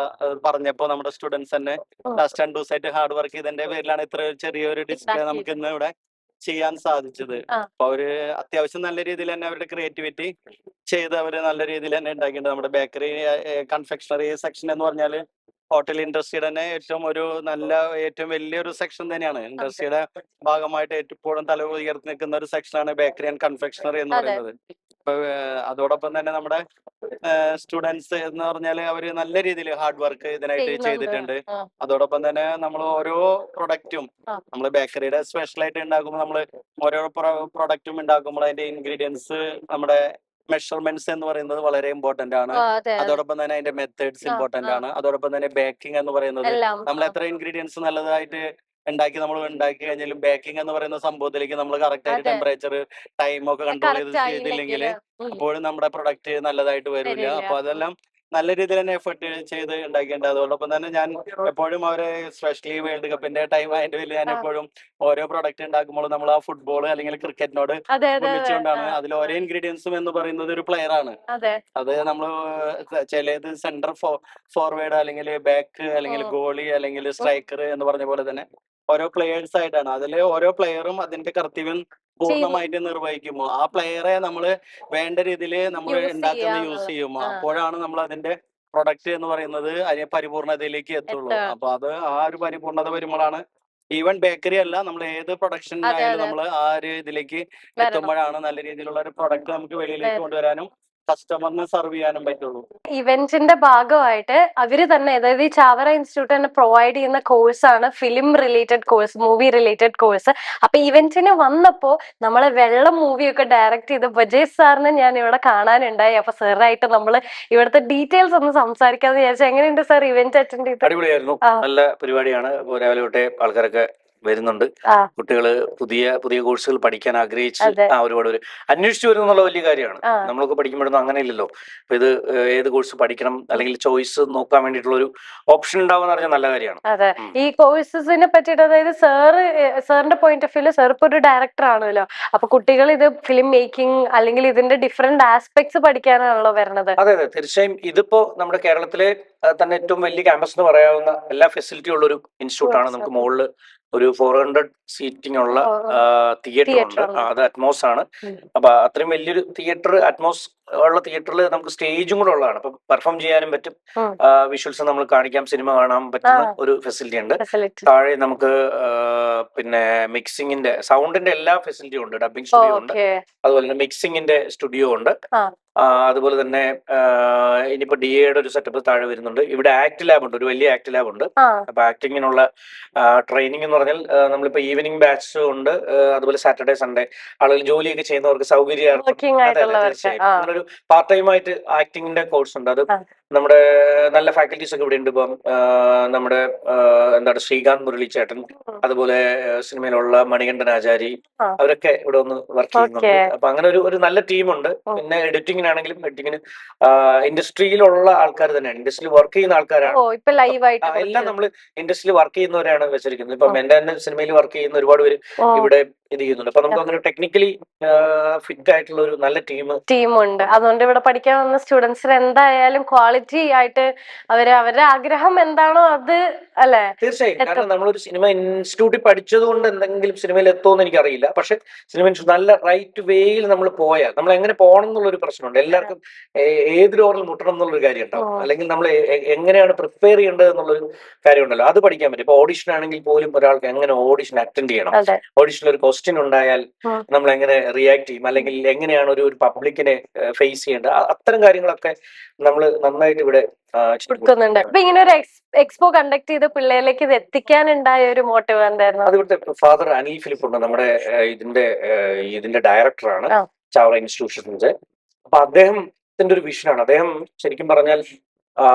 പറഞ്ഞപ്പോ നമ്മുടെ സ്റ്റുഡൻസ് തന്നെ ലാസ്റ്റ് 2 ദിവസമായിട്ട് ഹാർഡ് വർക്ക് ചെയ്തതിന്റെ പേരിലാണ് ഇത്ര ചെറിയൊരു ഡിസ്പ്ലേ നമുക്ക് ഇന്ന് ഇവിടെ ചെയ്യാൻ സാധിച്ചത്. അപ്പൊ അവര് അത്യാവശ്യം നല്ല രീതിയിൽ തന്നെ അവരുടെ ക്രിയേറ്റിവിറ്റി ചെയ്ത് അവര് നല്ല രീതിയിൽ തന്നെ ഉണ്ടാക്കിയിട്ടുണ്ട്. നമ്മുടെ ബേക്കറി കൺഫെക്ഷണറി സെക്ഷൻ എന്ന് പറഞ്ഞാല് ഹോട്ടൽ ഇൻഡസ്ട്രിയുടെ തന്നെ ഏറ്റവും വലിയൊരു സെക്ഷൻ തന്നെയാണ്. ഇൻഡസ്ട്രിയുടെ ഭാഗമായിട്ട് ഏറ്റവും തല ഉയർത്തി നിൽക്കുന്ന ഒരു സെക്ഷനാണ് ബേക്കറി ആൻഡ് കൺഫെക്ഷണറി എന്ന് പറയുന്നത്. അപ്പൊ അതോടൊപ്പം തന്നെ നമ്മുടെ സ്റ്റുഡൻസ് എന്ന് പറഞ്ഞാല് അവര് നല്ല രീതിയിൽ ഹാർഡ് വർക്ക് ഇതിനായിട്ട് ചെയ്തിട്ടുണ്ട്. അതോടൊപ്പം തന്നെ നമ്മൾ ഓരോ പ്രൊഡക്റ്റും നമ്മൾ ബേക്കറിയുടെ സ്പെഷ്യലായിട്ട് ഉണ്ടാക്കുമ്പോൾ നമ്മൾ ഓരോ പ്രൊഡക്റ്റും ഉണ്ടാക്കുമ്പോൾ അതിന്റെ ഇൻഗ്രീഡിയൻസ് നമ്മുടെ മെഷർമെന്റ്സ് എന്ന് പറയുന്നത് വളരെ ഇമ്പോർട്ടന്റ് ആണ്. അതോടൊപ്പം തന്നെ അതിന്റെ മെത്തേഡ്സ് ഇമ്പോർട്ടന്റ് ആണ്. അതോടൊപ്പം തന്നെ ബേക്കിംഗ് എന്ന് പറയുന്നത് നമ്മൾ എത്ര ഇൻഗ്രീഡിയൻസ് നല്ലതായിട്ട് നമ്മൾ ഉണ്ടാക്കി കഴിഞ്ഞാലും ബേക്കിംഗ് എന്ന് പറയുന്ന സംഭവത്തിലേക്ക് നമ്മൾ കറക്റ്റ് ആയിട്ട് ടെമ്പറേച്ചർ ടൈം ഒക്കെ കൺട്രോൾ ചെയ്തില്ലെങ്കിൽ അപ്പോഴും നമ്മുടെ പ്രൊഡക്റ്റ് നല്ലതായിട്ട് വരില്ല. അപ്പൊ അതെല്ലാം നല്ല രീതിയിൽ തന്നെ എഫേർട്ട് ചെയ്ത് ഉണ്ടാക്കിയിട്ടുണ്ട്. അതോടൊപ്പം തന്നെ ഞാൻ എപ്പോഴും അവരെ സ്പെഷ്യലി വേൾഡ് കപ്പിന്റെ ടൈം അതിന്റെ പേരിൽ ഞാൻ എപ്പോഴും ഓരോ പ്രൊഡക്റ്റ് ഉണ്ടാക്കുമ്പോൾ നമ്മൾ ആ ഫുട്ബോൾ അല്ലെങ്കിൽ ക്രിക്കറ്റിനോട് ഒന്നിച്ചുകൊണ്ടാണ്. അതിൽ ഓരോ ഇൻഗ്രീഡിയൻസും എന്ന് പറയുന്നത് ഒരു പ്ലെയർ ആണ്. അത് നമ്മൾ ചിലത് സെന്റർ ഫോർവേഡ് അല്ലെങ്കിൽ ബാക്ക് അല്ലെങ്കിൽ ഗോളി അല്ലെങ്കിൽ സ്ട്രൈക്കർ എന്ന് പറഞ്ഞ പോലെ തന്നെ ഓരോ പ്ലെയേഴ്സ് ആയിട്ടാണ്. അതിൽ ഓരോ പ്ലെയറും അതിന്റെ കർത്തവ്യം പൂർണ്ണമായിട്ട് നിർവഹിക്കുമോ ആ പ്ലെയറെ നമ്മൾ വേണ്ട രീതിയിൽ നമ്മൾ യൂസ് ചെയ്യുമോ അപ്പോഴാണ് നമ്മൾ അതിന്റെ പ്രൊഡക്റ്റ് എന്ന് പറയുന്നത് അതിനെ പരിപൂർണതയിലേക്ക് എത്തുള്ളൂ. അപ്പൊ അത് ആ ഒരു പരിപൂർണത വരുമ്പോഴാണ് ഈവൻ ബേക്കറി അല്ല നമ്മൾ ഏത് പ്രൊഡക്ഷൻ ആയാലും നമ്മൾ ആ ഒരു ഇതിലേക്ക് എത്തുമ്പോഴാണ് നല്ല രീതിയിലുള്ള ഒരു പ്രൊഡക്റ്റ് നമുക്ക് വെളിയിലേക്ക് കൊണ്ടുവരാനും കസ്റ്റമറിന് സർവ് ചെയ്യാനും പറ്റുള്ളൂ. ഇവന്റിന്റെ ഭാഗമായിട്ട് അവര് തന്നെ, അതായത് ഈ ചാവറ ഇൻസ്റ്റിറ്റ്യൂട്ട് തന്നെ പ്രൊവൈഡ് ചെയ്യുന്ന കോഴ്സാണ് film related course, movie related course. അപ്പൊ ഇവന്റിന് വന്നപ്പോ നമ്മളെ വെള്ളം മൂവിയൊക്കെ ഡയറക്ട് ചെയ്ത ബജേഷ് സാറിനെ ഞാൻ ഇവിടെ കാണാനുണ്ടായി. അപ്പൊ സാറായിട്ട് നമ്മള് ഇവിടുത്തെ ഡീറ്റെയിൽസ് ഒന്ന് സംസാരിക്കാന്ന് വിചാരിച്ചു. എങ്ങനെയുണ്ട് സാർ ഇവന്റ് അറ്റൻഡ് ചെയ്ത്? അടിപൊളിയായിരുന്നു, നല്ല പരിപാടിയാണ്. രാവിലെ തൊട്ടേ ആൾക്കാരൊക്കെ വരുന്നുണ്ട്. കുട്ടികള് പുതിയ പുതിയ കോഴ്സുകൾ പഠിക്കാൻ ആഗ്രഹിച്ച് ഒരുപാട് പേര് അന്വേഷിച്ചു വരുന്നുള്ള വലിയ കാര്യമാണ്. നമ്മളൊക്കെ പഠിക്കുമ്പോഴൊന്നും അങ്ങനെ ഇല്ലല്ലോ. അപ്പൊ ഇത് ഏത് കോഴ്സ് പഠിക്കണം അല്ലെങ്കിൽ ചോയ്സ് നോക്കാൻ വേണ്ടിയിട്ടുള്ള ഒരു ഓപ്ഷൻ ഉണ്ടാവുന്ന പറഞ്ഞാൽ നല്ല കാര്യമാണ്. അതെ, ഈ കോഴ്സസിനെ പറ്റിയിട്ട് അതായത് സാറിന്റെ പോയിന്റ് ഓഫ് വ്യൂല് സാർ ഇപ്പൊ ഒരു ഡയറക്ടർ ആണല്ലോ. അപ്പൊ കുട്ടികൾ ഇത് ഫിലിം മേക്കിംഗ് അല്ലെങ്കിൽ ഇതിന്റെ ഡിഫറെന്റ് ആസ്പെക്ട്സ് പഠിക്കാനാണല്ലോ വരുന്നത്. അതെ അതെ, തീർച്ചയായും. ഇതിപ്പോ നമ്മുടെ കേരളത്തിലെ തന്നെ ഏറ്റവും വലിയ ക്യാമ്പസ് എന്ന് പറയാവുന്ന എല്ലാ ഫെസിലിറ്റി ഉള്ള ഒരു ഇൻസ്റ്റിറ്റ്യൂട്ട് ആണ്. നമുക്ക് മുകളിൽ ഒരു 400 സീറ്റിംഗ് ഉള്ള തിയേറ്റർ ഉണ്ട്. അത് അറ്റ്മോസ് ആണ്. അപ്പൊ അത്രയും വലിയൊരു തിയേറ്റർ അറ്റ്മോസ് ഉള്ള തിയേറ്ററിൽ നമുക്ക് സ്റ്റേജും കൂടെ ഉള്ളതാണ്. അപ്പം പെർഫോം ചെയ്യാനും പറ്റും, ഉം. വിഷ്വൽസ് നമ്മൾ കാണിക്കാം, സിനിമ കാണാൻ പറ്റുന്ന ഒരു ഫെസിലിറ്റി ഉണ്ട്. ഫെസിലിറ്റി. താഴെ നമുക്ക് പിന്നെ മിക്സിങ്ങിന്റെ സൗണ്ടിന്റെ എല്ലാ ഫെസിലിറ്റിയും ഉണ്ട്. ഡബിംഗ് സ്റ്റുഡിയോ ഉണ്ട്, ഓക്കെ. അതുപോലെ തന്നെ മിക്സിങ്ങിന്റെ സ്റ്റുഡിയോ ഉണ്ട്. ആ. അതുപോലെ തന്നെ ഇനിയിപ്പോ DAയുടെ ഒരു സെറ്റപ്പ് താഴെ വരുന്നുണ്ട്. ഇവിടെ ആക്ട് ലാബ് ഉണ്ട്, ഒരു വലിയ ആക്ട് ലാബ് ഉണ്ട്. ആ. അപ്പൊ ആക്ടിങ്ങിനുള്ള ട്രെയിനിങ് എന്ന് പറഞ്ഞാൽ നമ്മളിപ്പോ ഈവനിങ് ബാച്ച് ഉണ്ട്, അതുപോലെ സാറ്റർഡേ സൺഡേ ആളുകൾ ജോലിയൊക്കെ ചെയ്യുന്നവർക്ക് സൗകര്യമാർക്കും വർക്കിംഗ് ആയിട്ടുള്ളവർക്ക്. തീർച്ചയായും അങ്ങനൊരു പാർട്ട് ടൈം ആയിട്ട് ആക്ടിങ്ങിന്റെ കോഴ്സ് ഉണ്ട്. അത് ആ. നമ്മുടെ നല്ല ഫാക്കൽറ്റീസ് ഒക്കെ ഇവിടെ ഉണ്ട്. ഇപ്പം നമ്മുടെ എന്താണ് ശ്രീകാന്ത് മുരളിച്ചേട്ടൻ, അതുപോലെ സിനിമയിലുള്ള മണികണ്ഠൻ ആചാരി, ആ. അവരൊക്കെ ഇവിടെ ഒന്ന് വർക്ക് ചെയ്യുന്നുണ്ട്. Okay. അപ്പൊ അങ്ങനെ ഒരു നല്ല ടീമുണ്ട്. പിന്നെ എഡിറ്റിങ്ങിനാണെങ്കിലും എഡിറ്റിങ്ങിന് ഇൻഡസ്ട്രിയിലുള്ള ആൾക്കാർ തന്നെയാണ്, ഇൻഡസ്ട്രിയിൽ വർക്ക് ചെയ്യുന്ന ആൾക്കാരാണ്. ഓ, ഇപ്പൊ ലൈവായിട്ട് എല്ലാം നമ്മൾ ഇൻഡസ്ട്രിയിൽ വർക്ക് ചെയ്യുന്നവരാണ് വെച്ചിരിക്കുന്നത്. ഇപ്പം എന്റെ തന്നെ സിനിമയിൽ വർക്ക് ചെയ്യുന്ന ഒരുപാട് പേര് ഇവിടെ ഇത് ചെയ്യുന്നുണ്ട്. അപ്പൊ നമുക്ക് അങ്ങനെ ടെക്നിക്കലി ഫിറ്റ് ആയിട്ടുള്ള ഒരു നല്ല ടീമുണ്ട്. അതുകൊണ്ട് ഇവിടെ പഠിക്കാൻ വന്ന സ്റ്റുഡൻസിന് എന്തായാലും ക്വാളിറ്റി ആയിട്ട് അവരുടെ ആഗ്രഹം എന്താണോ അത് അല്ലെ. തീർച്ചയായും. കാരണം നമ്മളൊരു സിനിമ ഇൻസ്റ്റിറ്റ്യൂട്ടിൽ പഠിച്ചത് കൊണ്ട് എന്തെങ്കിലും സിനിമയിൽ എത്തുമെന്ന് എനിക്കറിയില്ല. പക്ഷെ സിനിമ നല്ല റൈറ്റ് വേയിൽ നമ്മൾ പോയാൽ നമ്മൾ എങ്ങനെ പോകണം എന്നുള്ളൊരു പ്രശ്നമുണ്ട്. എല്ലാവർക്കും ഏത് ഡോറിൽ മുട്ടണം എന്നുള്ളൊരു കാര്യം ഉണ്ടാവും. അല്ലെങ്കിൽ നമ്മൾ എങ്ങനെയാണ് പ്രിപ്പയർ ചെയ്യേണ്ടത് എന്നുള്ളൊരു കാര്യമുണ്ടല്ലോ, അത് പഠിക്കാൻ പറ്റും. ഇപ്പൊ ഓഡിഷൻ ആണെങ്കിൽ പോലും ഒരാൾക്ക് എങ്ങനെ ഓഡിഷൻ അറ്റൻഡ് ചെയ്യണം, ഓഡിഷനിൽ ഒരു ക്വസ്റ്റ്യൻ ഉണ്ടായാൽ നമ്മൾ എങ്ങനെ റിയാക്ട് ചെയ്യും, അല്ലെങ്കിൽ എങ്ങനെയാണ് ഒരു പബ്ലിക്കിനെ ഫേസ് ചെയ്യേണ്ടത്, അത്തരം കാര്യങ്ങളൊക്കെ നമ്മൾ നന്നായിട്ട് ഇവിടെ കൊടുക്കുന്നുണ്ട്. അപ്പൊ ഇങ്ങനെ ഒരു എക്സ്പോ കണ്ടക്ട് ചെയ്ത് പിള്ളേരിലേക്ക് ഇത് എത്തിക്കാനുണ്ടായ ഒരു മോട്ടീവ് എന്തായിരുന്നു? അത് ഇവിടുത്തെ ഫാദർ അനിൽ ഫിലിപ്പ് ഉണ്ട്, നമ്മുടെ ഇതിന്റെ ഡയറക്ടറാണ് ചാവറ ഇൻസ്റ്റിറ്റ്യൂഷൻസ്. അപ്പൊ അദ്ദേഹത്തിന്റെ ഒരു വിഷനാണ്. അദ്ദേഹം ശരിക്കും പറഞ്ഞാൽ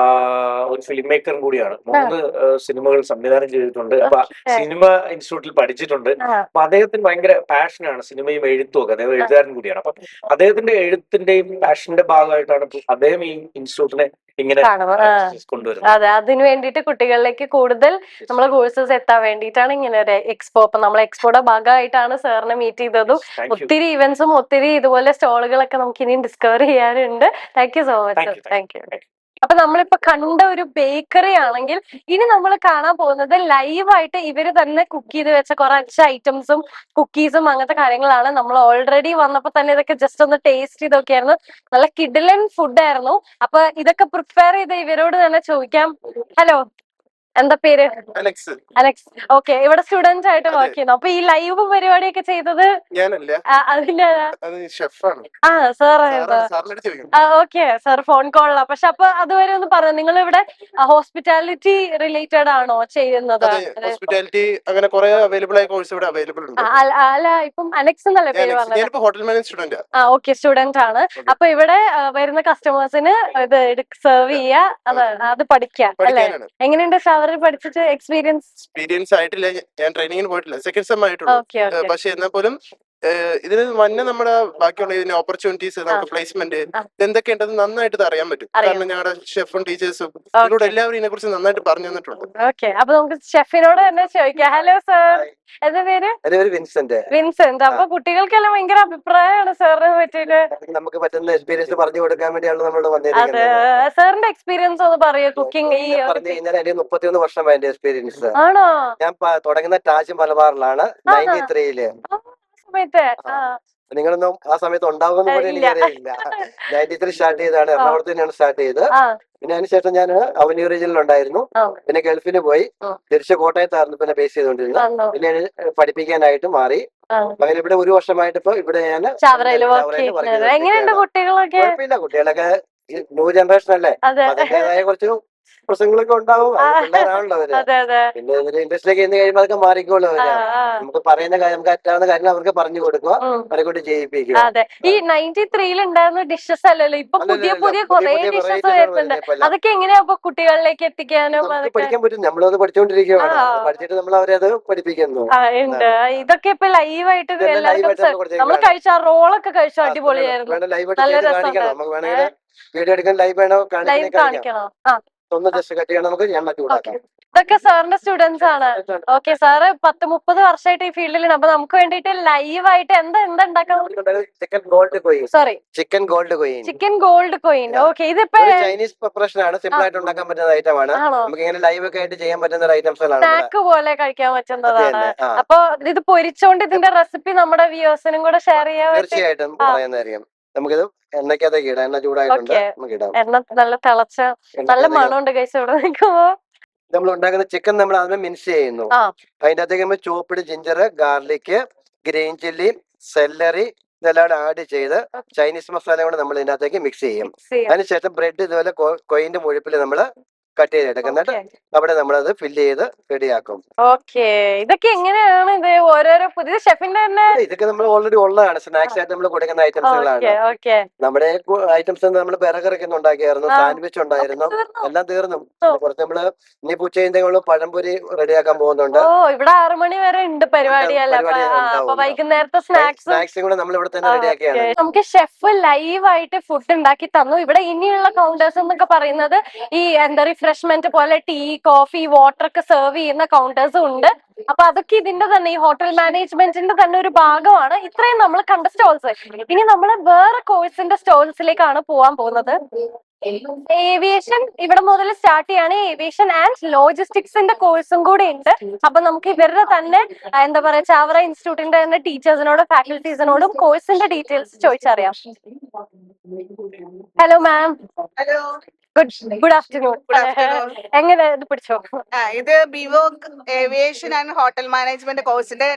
ഒരു ഫിലിം മേക്കറും കൂടിയാണ്. 3 സിനിമകൾ സംവിധാനം ചെയ്തിട്ടുണ്ട്. അപ്പൊ സിനിമ ഇൻസ്റ്റിറ്റ്യൂട്ടിൽ പഠിച്ചിട്ടുണ്ട്. അപ്പൊ അദ്ദേഹത്തിന് ഭയങ്കര പാഷനാണ് സിനിമയും എഴുത്തും ഒക്കെ. അദ്ദേഹം എഴുത്തുകാരൻ കൂടിയാണ്. അപ്പൊ അദ്ദേഹത്തിന്റെ എഴുത്തിന്റെയും പാഷന്റെ ഭാഗമായിട്ടാണ് അദ്ദേഹം ഈ ഇൻസ്റ്റിറ്റ്യൂട്ടിനെ ഇങ്ങനെ കൊണ്ടുവരുന്നത്. അതെ, അതിനു വേണ്ടിയിട്ട് കുട്ടികളിലേക്ക് കൂടുതൽ നമ്മളെ കോഴ്സസ് എത്താൻ വേണ്ടിയിട്ടാണ് ഇങ്ങനെ ഒരു എക്സ്പോ. അപ്പൊ നമ്മൾ എക്സ്പോയുടെ ഭാഗമായിട്ടാണ് സാറിനെ മീറ്റ് ചെയ്തതും. ഒത്തിരി ഇവന്റ്സും ഒത്തിരി ഇതുപോലെ സ്റ്റോളുകളൊക്കെ നമുക്ക് ഇനിയും ഡിസ്കവർ ചെയ്യാനുണ്ട്. Thank you so much. Thank you. അപ്പൊ നമ്മളിപ്പോ കണ്ട ഒരു ബേക്കറി ആണെങ്കിൽ ഇനി നമ്മൾ കാണാൻ പോകുന്നത് ലൈവായിട്ട് ഇവര് തന്നെ കുക്ക് ചെയ്ത് വെച്ച കുറച്ച് ഐറ്റംസും കുക്കീസും അങ്ങനത്തെ കാര്യങ്ങളാണ്. നമ്മൾ ഓൾറെഡി വന്നപ്പോ തന്നെ ഇതൊക്കെ ജസ്റ്റ് ഒന്ന് ടേസ്റ്റ് ചെയ്ത് നോക്കിയായിരുന്നു. നല്ല കിഡിലൻ ഫുഡായിരുന്നു. അപ്പൊ ഇതൊക്കെ പ്രിപ്പയർ ചെയ്ത് ഇവരോട് തന്നെ ചോദിക്കാം. ഹലോ, എന്താ പേര്? അലക്സ്. ഓക്കെ, ഇവിടെ സ്റ്റുഡന്റ് ആയിട്ട് വർക്ക് ചെയ്യുന്നു. അപ്പൊ ഈ ലൈവ് പരിപാടിയൊക്കെ ചെയ്തത് ഞാനല്ല, അതിന്റെ ഷെഫാണ്. ഓക്കെ സാർ, ഫോൺ കോളിലാ. പക്ഷെ അപ്പൊ അതുവരെ ഒന്ന് പറഞ്ഞു, നിങ്ങൾ ഇവിടെ ഹോസ്പിറ്റാലിറ്റി റിലേറ്റഡ് ആണോ ചെയ്യുന്നത്? ഹോസ്പിറ്റാലിറ്റി അങ്ങനെ കുറെ അവൈലബിൾ ആയ കോഴ്സ് ഇവിടെ അവൈലബിൾ ഉണ്ട്. അല്ല, ഇപ്പം അലക്സ് എന്നല്ലേ പേര് പറഞ്ഞത്? Hotel manage student. Okay, student ആണ്. അപ്പൊ ഇവിടെ വരുന്ന കസ്റ്റമേഴ്സിന് ഇത് സെർവ് ചെയ്യാ, അത് പഠിക്കാം അല്ലെ? എങ്ങനെയുണ്ട് സാർ പഠിച്ചിട്ട് എക്സ്പീരിയൻസ് ആയിട്ടില്ല, ഞാൻ ട്രെയിനിങ്ങിന് പോയിട്ടില്ല, സെക്കൻഡ് സെം ആയിട്ടുള്ളൂ. പക്ഷെ എന്നാൽ പോലും ഇതിന് മുന്നേ നമ്മുടെ ബാക്കിയുള്ള ഇതിന്റെ ഓപ്പർച്യൂണിറ്റീസ്, നമുക്ക് പ്ലേസ്മെന്റ് എന്തൊക്കെയുണ്ടെന്ന് നന്നായിട്ട് അറിയാൻ പറ്റും. കാരണം ഞങ്ങളുടെ ഷെഫും ടീച്ചേഴ്സും ഇതിലൂടെ എല്ലാവരും ഇതിനെ കുറിച്ച് നന്നായിട്ട് പറഞ്ഞു തന്നിട്ടുണ്ട്. ഓക്കെ, അപ്പൊ നമുക്ക് ഷെഫിനോട് തന്നെ ചോദിക്കാം. ഹലോ സാർ, എന്താ പേര്? വിൻസെന്റ്. അപ്പൊ കുട്ടികൾക്കെല്ലാം ഭയങ്കര അഭിപ്രായമാണ് സാറിനെ പറ്റിയിട്ട്. നമുക്ക് പറ്റുന്ന എക്സ്പീരിയൻസ് പറഞ്ഞു കൊടുക്കാൻ വേണ്ടിയാണ് നമ്മളോട് അതെ, സാറിന്റെ എക്സ്പീരിയൻസ് ഒന്ന് പറയൂ. കുക്കിംഗ് ഈ പറഞ്ഞു കഴിഞ്ഞാൽ എന്റെ 31 വർഷമായി എന്റെ എക്സ്പീരിയൻസ്. ആണോ? ഞാൻ തുടങ്ങുന്ന താജ് മലബാറിലാണ് 93-ല്. നിങ്ങളൊന്നും ആ സമയത്ത് ഉണ്ടാവുമെന്ന് പോലും എനിക്കറിയില്ല. 93 സ്റ്റാർട്ട് ചെയ്താണ്, എറണാകുളത്ത് തന്നെയാണ് സ്റ്റാർട്ട് ചെയ്ത്. പിന്നെ അതിനുശേഷം ഞാൻ അവന്യൂ റീജിയനിൽ ഉണ്ടായിരുന്നു. പിന്നെ ഗൾഫിന് പോയി, തിരിച്ച് കോട്ടയത്തായിരുന്നു പിന്നെ ബേസ് ചെയ്തുകൊണ്ടിരുന്നത്. പിന്നെ പഠിപ്പിക്കാനായിട്ട് മാറി. അങ്ങനെ ഇവിടെ 1 വർഷമായിട്ട് ഇപ്പൊ ഇവിടെ ഞാൻ കുഴപ്പമില്ല. കുട്ടികളൊക്കെ ന്യൂ ജനറേഷൻ അല്ലേ, അതിന്റേതായ കുറച്ച് പ്രശ്നങ്ങളൊക്കെ ഉണ്ടാവും. പിള്ളേരാണല്ലോ അവര്. പിന്നെ ഇവര് ഇൻഡസ്ട്രിയിലേക്ക് ഇന്ന് കഴിയുമ്പോൾ അതൊക്കെ മാറിക്കോളും. അവര് നമുക്ക് പറയുന്ന കാര്യം, നമുക്ക് പറ്റാവുന്ന കാര്യം അവർക്ക് പറഞ്ഞു കൊടുക്കുക, അവരെ കൊണ്ട് ചെയ്യിപ്പിക്കുക. അതെ, ഈ 93-ൽ ഉണ്ടായിരുന്ന ഡിഷസ് അല്ലല്ലോ ഇപ്പൊ പുതിയ കുറെ ഡിഷസ് വരുന്നുണ്ട്. അതൊക്കെ എങ്ങനെയാ ഇപ്പൊ കുട്ടികളിലേക്ക് എത്തിക്കാനും പഠിക്കാൻ പറ്റും? നമ്മളത് പഠിച്ചുകൊണ്ടിരിക്കുകയാണ്. പഠിച്ചിട്ട് നമ്മൾ അവരെ അത് പഠിപ്പിക്കുന്നു. ഇതൊക്കെ ഇപ്പൊ ലൈവായിട്ട് നമ്മൾ കഴിച്ച റോളൊക്കെ കഴിച്ചു, അടിപൊളിയായിരുന്നു. നല്ല രസം. നമുക്ക് വേണമെങ്കിൽ വീഡിയോ എടുക്കാൻ ലൈവ് വേണോ കാണിക്കണോ? ഒന്ന് ജസ്റ്റ് കട്ട് ചെയ്യണം, നമുക്ക് ഞാൻ ചൂടാക്കാം. ഇതൊക്കെ സാറിന്റെ സ്റ്റുഡൻസ് ആണ്. ഓക്കെ, സാറ് 10-30 വർഷമായിട്ട് ഈ ഫീൽഡിലാണ്. അപ്പൊ നമുക്ക് വേണ്ടിട്ട് ലൈവായിട്ട് എന്താ ഉണ്ടാക്കാം? Chicken gold coin. Sorry, chicken gold coin. Chicken gold coin. Okay, ഇതിപ്പോ ചൈനീസ് പ്രിപ്പറേഷൻ ആണ്. സിമ്പിൾ ആയിട്ട് ഉണ്ടാക്കാൻ പറ്റുന്ന ഐറ്റം ആണ്. നമുക്ക് ഇങ്ങനെ ലൈവ് ഒക്കെ ആയിട്ട് ചെയ്യാൻ പറ്റുന്ന ഐറ്റംസ് ആണ്. സ്നാക്ക് പോലെ കഴിക്കാൻ പറ്റുന്നതാണ്. അപ്പൊ ഇത് പൊരിച്ചോണ്ട് ഇതിന്റെ റെസിപ്പി നമ്മുടെ വ്യൂവേഴ്സിനും കൂടെ ഷെയർ ചെയ്യാൻ തീർച്ചയായിട്ടും പറയുന്നതായിരിക്കും. നമുക്കിത് എണ്ണയ്ക്കകത്തേക്ക് ഇടാം. എണ്ണ ചൂടായിട്ടുണ്ട്, ഓക്കെ. നമുക്ക് ഇടാം. എണ്ണ നല്ല തിളച്ച നല്ല മണമുണ്ട് കൈസ് ഇവിടെ നിൽക്കുമ്പോ. നമ്മൾ ഉണ്ടാക്കുന്ന ചിക്കൻ നമ്മൾ ആദ്യം മിൻസ് ചെയ്യുന്നു. അതിന്റെ അകത്തേക്ക് നമ്മൾ chopped ginger, garlic, green chilli, celery ഇതെല്ലാം ആഡ് ചെയ്ത് ചൈനീസ് മസാല കൊണ്ട് നമ്മൾ ഇതിനകത്തേക്ക് മിക്സ് ചെയ്യും. അതിനുശേഷം ബ്രെഡ് ഇതുപോലെ കൊയിന്റെ മുഴുപ്പിൽ നമ്മൾ കട്ട് ചെയ്തെടുക്കുന്നിട്ട് അവിടെ നമ്മളത് ഫില്ല് ചെയ്ത് റെഡിയാക്കും. ഓക്കെ, ഇതൊക്കെ എങ്ങനെയാണ് ഇത് ഓരോരോ പുതിയ ഷെഫിന്റെ തന്നെ? ഇതൊക്കെ നമ്മൾ ഓൾറെഡി ഉള്ളതാണ്, സ്നാക്സ് ആയിട്ട് നമ്മൾ കൊടുക്കുന്ന ഐറ്റംസുകളാണ്. നമ്മുടെ ഐറ്റംസ് നമ്മൾ ബർഗറൊക്കെ ഉണ്ടാക്കിയായിരുന്നു, സാൻഡ്വിച്ച് ഉണ്ടായിരുന്നു, എല്ലാം തീർന്നു. കുറച്ച് നമ്മള് ഇനി ഉച്ചയ്ക്കുള്ള പഴംപൊരി റെഡിയാക്കാൻ പോകുന്നുണ്ട്. ഇവിടെ 6 മണി വരെ ഉണ്ട് പരിപാടിയല്ല, വൈകുന്നേരത്തെ സ്നാക്സും കൂടെ നമ്മൾ ഇവിടെ തന്നെ റെഡിയാക്കിയാണ്. നമുക്ക് ഷെഫ് ലൈവായിട്ട് ഫുഡ് ഉണ്ടാക്കി തന്നു. ഇവിടെ ഇനിയുള്ള കൗണ്ടേഴ്സ് എന്നൊക്കെ പറയുന്നത് ഈ എന്താ റിഫ്രഷ്മെന്റ് പോലെ ടീ, കോഫി, വാട്ടർ ഒക്കെ സെർവ് ചെയ്യുന്ന കൗണ്ടേഴ്സും ഉണ്ട്. അപ്പൊ അതൊക്കെ ഇതിന്റെ തന്നെ ഈ ഹോട്ടൽ മാനേജ്മെന്റിന്റെ തന്നെ ഒരു ഭാഗമാണ്. ഇത്രയും നമ്മൾ കണ്ട സ്റ്റോൾസ്. ഇനി നമ്മൾ വേറെ കോഴ്സിന്റെ സ്റ്റോൾസിലേക്കാണ് പോവാൻ പോകുന്നത്. ഏവിയേഷൻ ഇവിടെ മുതൽ സ്റ്റാർട്ട് ചെയ്യാണ്. ഏവിയേഷൻ ആൻഡ് ലോജിസ്റ്റിക്സിന്റെ കോഴ്സും കൂടെ ഉണ്ട്. അപ്പൊ നമുക്ക് ഇവരുടെ തന്നെ എന്താ പറയാ ചാവറ ഇൻസ്റ്റിറ്റ്യൂട്ടിന്റെ തന്നെ ടീച്ചേഴ്സിനോടും ഫാക്കൽറ്റീസിനോടും കോഴ്സിന്റെ ഡീറ്റെയിൽസ് ചോദിച്ചറിയാം. Hello ma'am. Hello, good afternoon. എങ്ങനെ ഇത് പിടിച്ചോ? ഇത് BVoc aviation and hotel management കോഴ്സിന്റെ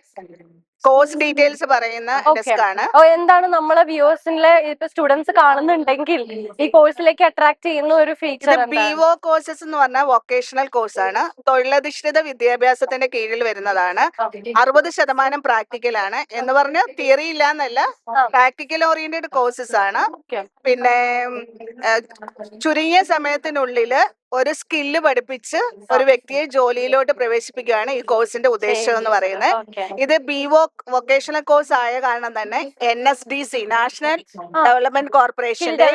കോഴ്സ് ഡീറ്റെയിൽസ് പറയുന്ന ഡെസ്ക് ആണ്. എന്താണ് നമ്മളെ വ്യൂവേഴ്സിലെ ഇപ്പൊ സ്റ്റുഡൻസ് കാണുന്നുണ്ടെങ്കിൽ ഈ കോഴ്സിലേക്ക് അട്രാക്ട് ചെയ്യുന്ന ഒരു ഫീച്ചർ? ബിവോ കോഴ്സസ് എന്ന് പറഞ്ഞാൽ വൊക്കേഷണൽ കോഴ്സ് ആണ്. തൊഴിലധിഷ്ഠിത വിദ്യാഭ്യാസത്തിന്റെ കീഴിൽ വരുന്നതാണ്. 60% പ്രാക്ടിക്കൽ ആണ്. എന്ന് പറഞ്ഞാൽ തിയറി ഇല്ല എന്നല്ല, പ്രാക്ടിക്കൽ ഓറിയന്റഡ് കോഴ്സസ് ആണ്. പിന്നെ ചുരുങ്ങിയ സമയത്തിനുള്ളില് ഒരു സ്കില്ല് പഠിപ്പിച്ച് ഒരു വ്യക്തിയെ ജോലിയിലോട്ട് പ്രവേശിപ്പിക്കുകയാണ് ഈ കോഴ്സിന്റെ ഉദ്ദേശം എന്ന് പറയുന്നത്. ഇത് ബിവോ വൊക്കേഷണൽ കോഴ്സ് ആയ കാരണം തന്നെ NSDC നാഷണൽ ഡെവലപ്മെന്റ് കോർപ്പറേഷന്റെ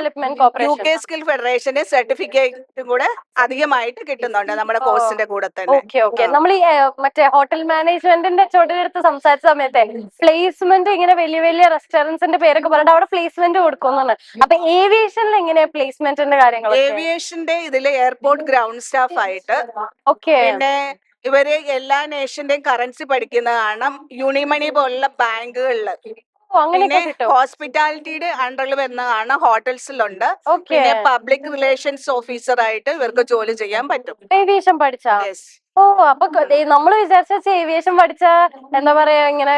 UK സ്കിൽ ഫെഡറേഷന്റെ സർട്ടിഫിക്കറ്റും കൂടെ അധികമായിട്ട് കിട്ടുന്നുണ്ട് നമ്മുടെ കോഴ്സിന്റെ കൂടെ തന്നെ. നമ്മൾ ഈ മറ്റേ ഹോട്ടൽ മാനേജ്മെന്റിന്റെ ചോദ്യമെടുത്ത് സംസാരിച്ച സമയത്തെ പ്ലേസ്മെന്റ് ഇങ്ങനെ വലിയ വലിയ റെസ്റ്റോറൻറ്റ്സിന്റെ പേരൊക്കെ പറഞ്ഞിട്ട് അവിടെ പ്ലേസ്മെന്റ് കൊടുക്കുന്നുണ്ട്. അപ്പൊ ഏവിയേഷനിൽ എങ്ങനെയാ പ്ലേസ്മെന്റിന്റെ കാര്യങ്ങൾ? ഏവിയേഷന്റെ ഇതില് എയർപോർട്ട് ഗ്രൗണ്ട് സ്റ്റാഫ് ആയിട്ട്, പിന്നെ ഇവര് എല്ലാ നേഷന്റെയും കറൻസി പഠിക്കുന്നതാണ് യൂണിമണി പോലുള്ള ബാങ്കുകളില്. പിന്നെ ഹോസ്പിറ്റാലിറ്റിയുടെ അണ്ടറിൽ വരുന്നതാണ് ഹോട്ടൽസിലുണ്ട്. പിന്നെ പബ്ലിക് റിലേഷൻസ് ഓഫീസർ ആയിട്ട് ഇവർക്ക് ജോലി ചെയ്യാൻ പറ്റും. ഏവിയേഷൻ പഠിച്ചാ? അപ്പൊ നമ്മൾ വിചാരിച്ച ഏവിയേഷൻ പഠിച്ച എന്താ പറയാ ഇങ്ങനെ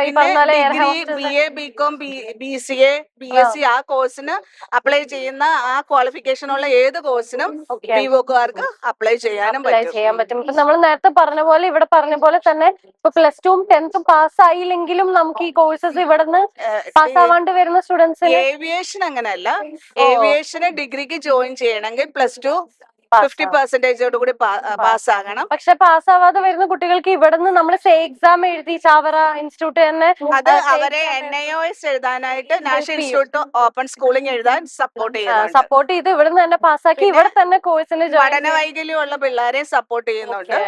BA, BCom, BCA, BSc ആ കോഴ്സിന് അപ്ലൈ ചെയ്യുന്ന ആ ക്വാളിഫിക്കേഷൻ ഉള്ള ഏത് കോഴ്സിനും ബിവോക്കാർക്ക് അപ്ലൈ ചെയ്യാനും പറ്റും. ഇപ്പൊ നമ്മൾ നേരത്തെ പറഞ്ഞ പോലെ ഇവിടെ പറഞ്ഞ പോലെ തന്നെ ഇപ്പൊ +2ഉം 10th പാസ്സായില്ലെങ്കിലും നമുക്ക് ഈ കോഴ്സസ് ഇവിടുന്ന് പാസ്സാവാണ്ട് വരുന്ന സ്റ്റുഡൻസിന്. ഏവിയേഷൻ അങ്ങനെയല്ല. ഏവിയേഷന് ഡിഗ്രിക്ക് ജോയിൻ ചെയ്യണമെങ്കിൽ +2 50% കൂടി പാസ്സാകണം. പക്ഷെ പാസ്സാവാതെ വരുന്ന കുട്ടികൾക്ക് ഇവിടുന്ന് നമ്മൾ എക്സാം എഴുതി ചാവറ ഇൻസ്റ്റിറ്റ്യൂട്ട് തന്നെ അത് അവരെ NIOS എഴുതാനായിട്ട് നാഷണൽ ഇൻസ്റ്റിറ്റ്യൂട്ട് ഓപ്പൺ സ്കൂളിംഗ് എഴുതാൻ സപ്പോർട്ട് ചെയ്ത് ഇവിടുന്ന് തന്നെ പാസ്സാക്കി ഇവിടെ തന്നെ കോഴ്സിന് പഠന വൈകല്യമുള്ള പിള്ളേരെ സപ്പോർട്ട് ചെയ്യുന്നുണ്ട്.